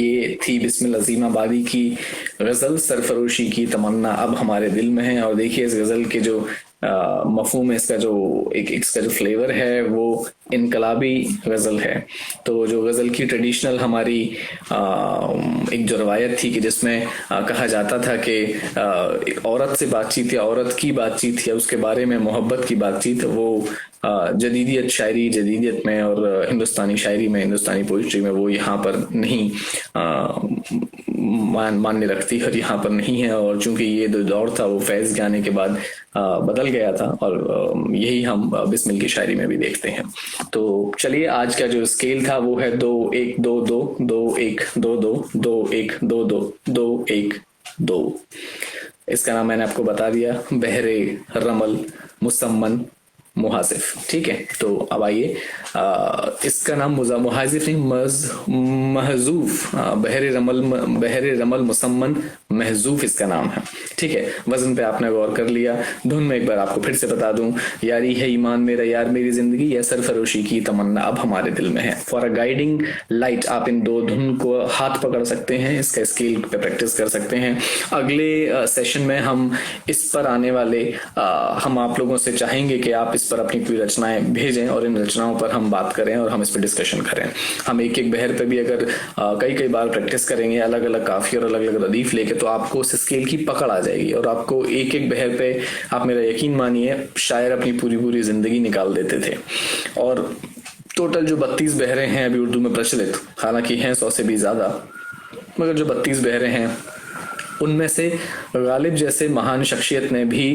ये थी बिस्मिल अजीम आबादी की गजल, सरफरोशी की तमन्ना अब हमारे दिल में है। और देखिए इस गजल के जो मफहूम है, इसका जो इसका जो फ्लेवर है वो इनकलाबी गज़ल है। तो जो गज़ल की ट्रेडिशनल हमारी एक जो रवायत थी कि जिसमें कहा जाता था कि एक औरत से बातचीत या औरत की बातचीत या उसके बारे में मोहब्बत की बातचीत, वो जदीदियत शायरी जदीदियत में और हिंदुस्तानी शायरी में, हिंदुस्तानी पोइट्री में वो यहाँ पर नहीं मान्य रखती और यहाँ पर नहीं है। और चूंकि ये जो दौर था वो फैज़ के आने के बाद बदल गया था और यही हम बिस्मिल की शायरी में भी देखते हैं। तो चलिए, आज का जो स्केल था वो है 2-1-2-2 2-1-2-2 2-1-2-2 2-1-2। इसका नाम मैंने आपको बता दिया, बहरे रमल मुसम्मन मुहासिफ। ठीक है, तो अब आइए, इसका नाम मुहाजिफ नहीं, महजूफ, बहरे रमल मुसम्मन महजूफ इसका नाम है। ठीक है, वजन पे आपने गौर कर लिया। धुन में एक बार आपको फिर से बता दूं, यारी है ईमान मेरा यार मेरी जिंदगी, यह सरफरोशी की तमन्ना अब हमारे दिल में है। फॉर अ गाइडिंग लाइट आप इन दो धुन को हाथ पकड़ सकते हैं, इसका स्केल पे प्रैक्टिस कर सकते हैं। अगले सेशन में हम इस पर आने वाले हम आप लोगों से चाहेंगे कि आप इस पर अपनी पूरी रचनाएं भेजें और इन रचनाओं पर हम बात करें और हम इस पर डिस्कशन करें। हम एक एक बहर पे भी अगर कई बार प्रैक्टिस करेंगे अलग अलग काफी और अलग अलग रदीफ लेके, तो आपको उस स्केल की पकड़ आ जाएगी और आपको एक एक बहर पे, आप मेरा यकीन मानिए, शायर अपनी पूरी जिंदगी निकाल देते थे। और टोटल जो 32 बहरें हैं अभी उर्दू में प्रचलित, हालांकि हैं 100 से भी ज्यादा, मगर जो 32 बहरें हैं उनमें से गालिब जैसे महान शख्सियत ने भी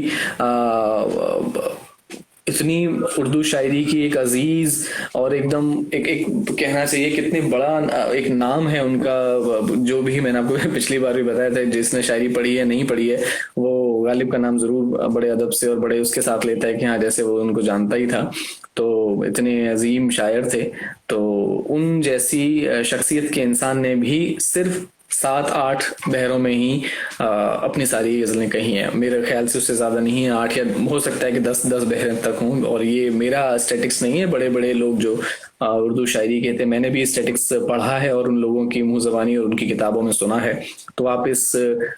इतनी उर्दू शायरी की एक अजीज और एकदम एक कहना चाहिए कितने बड़ा एक नाम है उनका। जो भी मैंने आपको पिछली बार भी बताया था, जिसने शायरी पढ़ी है नहीं पढ़ी है वो गालिब का नाम जरूर बड़े अदब से और बड़े उसके साथ लेता है कि हाँ जैसे वो उनको जानता ही था। तो इतने अजीम शायर थे। तो उन जैसी शख्सियत के इंसान ने भी सिर्फ 7-8 बहरों में ही अपनी सारी गजलें कही हैं। मेरे ख्याल से उससे ज्यादा नहीं है, 8 या हो सकता है कि 10 बहरें तक हों। और ये मेरा स्टैटिक्स नहीं है, बड़े बड़े लोग जो उर्दू शायरी कहते हैं, मैंने भी स्टैटिक्स पढ़ा है और उन लोगों की मुंह ज़बानी और उनकी किताबों में सुना है। तो आप इस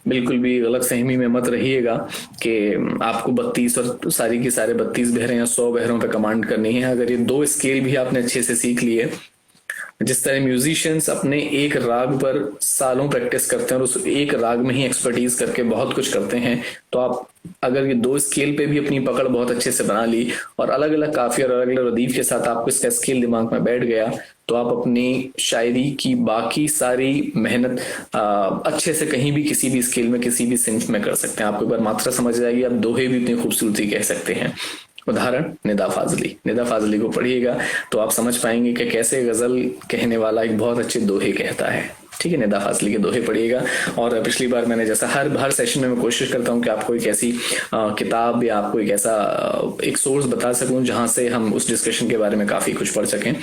बिल्कुल भी गलत फहमी में मत रहिएगा कि आपको 32 और सारी की सारे 32 बहरें या 100 बहरों पर कमांड करनी है। अगर ये 2 स्केल भी आपने अच्छे से सीख लिए, जिस तरह म्यूजिशियंस अपने एक राग पर सालों प्रैक्टिस करते हैं और उस एक राग में ही एक्सपर्टीज करके बहुत कुछ करते हैं, तो आप अगर ये 2 स्केल पे भी अपनी पकड़ बहुत अच्छे से बना ली और अलग अलग काफिया और अलग अलग रदीफ के साथ आपको इसका स्केल दिमाग में बैठ गया, तो आप अपनी शायरी की बाकी सारी मेहनत अच्छे से कहीं भी किसी भी स्केल में किसी भी सिंफ में कर सकते हैं। आपको एक बार मात्रा समझ जाएगी, आप दोहे भी इतनी खूबसूरती कह सकते हैं। उदाहरण निदा फाजली को पढ़िएगा तो आप समझ पाएंगे कि कैसे गजल कहने वाला एक बहुत अच्छे दोहे कहता है। ठीक है, निदा फाजली के दोहे पढ़िएगा। और पिछली बार मैंने जैसा हर सेशन में मैं कोशिश करता हूँ कि आपको एक ऐसी किताब या आपको एक ऐसा एक सोर्स बता सकूं जहां से हम उस डिस्कशन के बारे में काफी कुछ पढ़ सकें,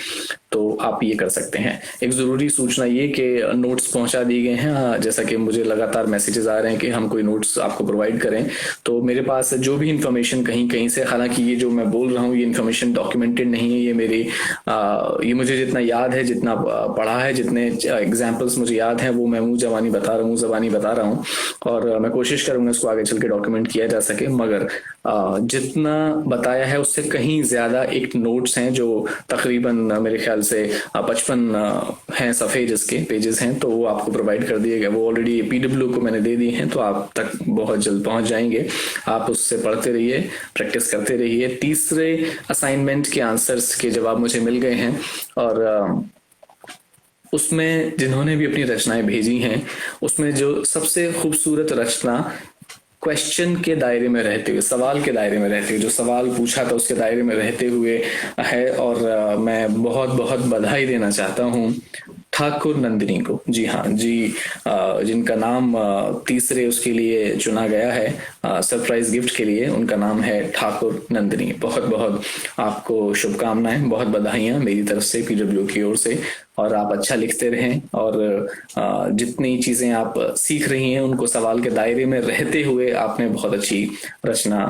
तो आप ये कर सकते हैं। एक जरूरी सूचना ये कि नोट्स पहुंचा दिए गए हैं, जैसा कि मुझे लगातार मैसेजेस आ रहे हैं कि हम कोई नोट्स आपको प्रोवाइड करें। तो मेरे पास जो भी इंफॉर्मेशन कहीं से, हालांकि ये जो मैं बोल रहा हूँ ये इन्फॉर्मेशन डॉक्यूमेंटेड नहीं है, ये मेरी ये मुझे जितना याद है, जितना पढ़ा है, जितने एग्जाम्पल्स मुझे याद हैं वो मैं मुंह जबानी बता रहा हूँ और मैं कोशिश करूंगा इसको आगे चल के डॉक्यूमेंट किया जा सके। मगर जितना बताया है उससे कहीं ज्यादा एक नोट्स हैं जो तकरीबन मेरे ख्याल से 55 हैं सफ़े जिसके पेजेस हैं, तो वो आपको प्रोवाइड कर दिए गए। वो ऑलरेडी PW को मैंने दे दिए हैं, तो आप तक बहुत जल्द पहुंच जाएंगे। आप उससे पढ़ते रहिए, प्रैक्टिस करते रहिए। तीसरे असाइनमेंट के आंसर्स के जवाब मुझे मिल गए हैं और उसमें जिन्होंने भी अपनी रचनाएं भेजी हैं उसमें जो सबसे खूबसूरत रचना क्वेश्चन के दायरे में रहते हुए, सवाल के दायरे में रहते हुए, जो सवाल पूछा था उसके दायरे में रहते हुए है, और मैं बहुत बहुत बधाई देना चाहता हूँ ठाकुर नंदिनी को। जी हाँ जी, जिनका नाम तीसरे उसके लिए चुना गया है सरप्राइज गिफ्ट के लिए, उनका नाम है ठाकुर नंदिनी। बहुत बहुत आपको शुभकामनाएं, बहुत बधाइयां मेरी तरफ से, PW की ओर से। और आप अच्छा लिखते रहें और जितनी चीजें आप सीख रही हैं उनको सवाल के दायरे में रहते हुए आपने बहुत अच्छी रचना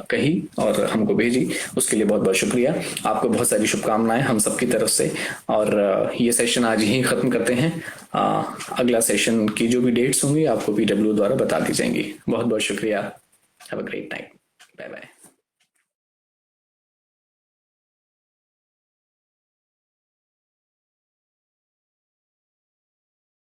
कही और हमको भेजी, उसके लिए बहुत बहुत शुक्रिया। आपको बहुत सारी शुभकामनाएं हम सबकी तरफ से। और ये सेशन आज यहीं खत्म करते हैं। अगला सेशन की जो भी डेट्स होंगी आपको PW द्वारा बता दी जाएंगी। बहुत बहुत शुक्रिया। Have a great time. Bye bye.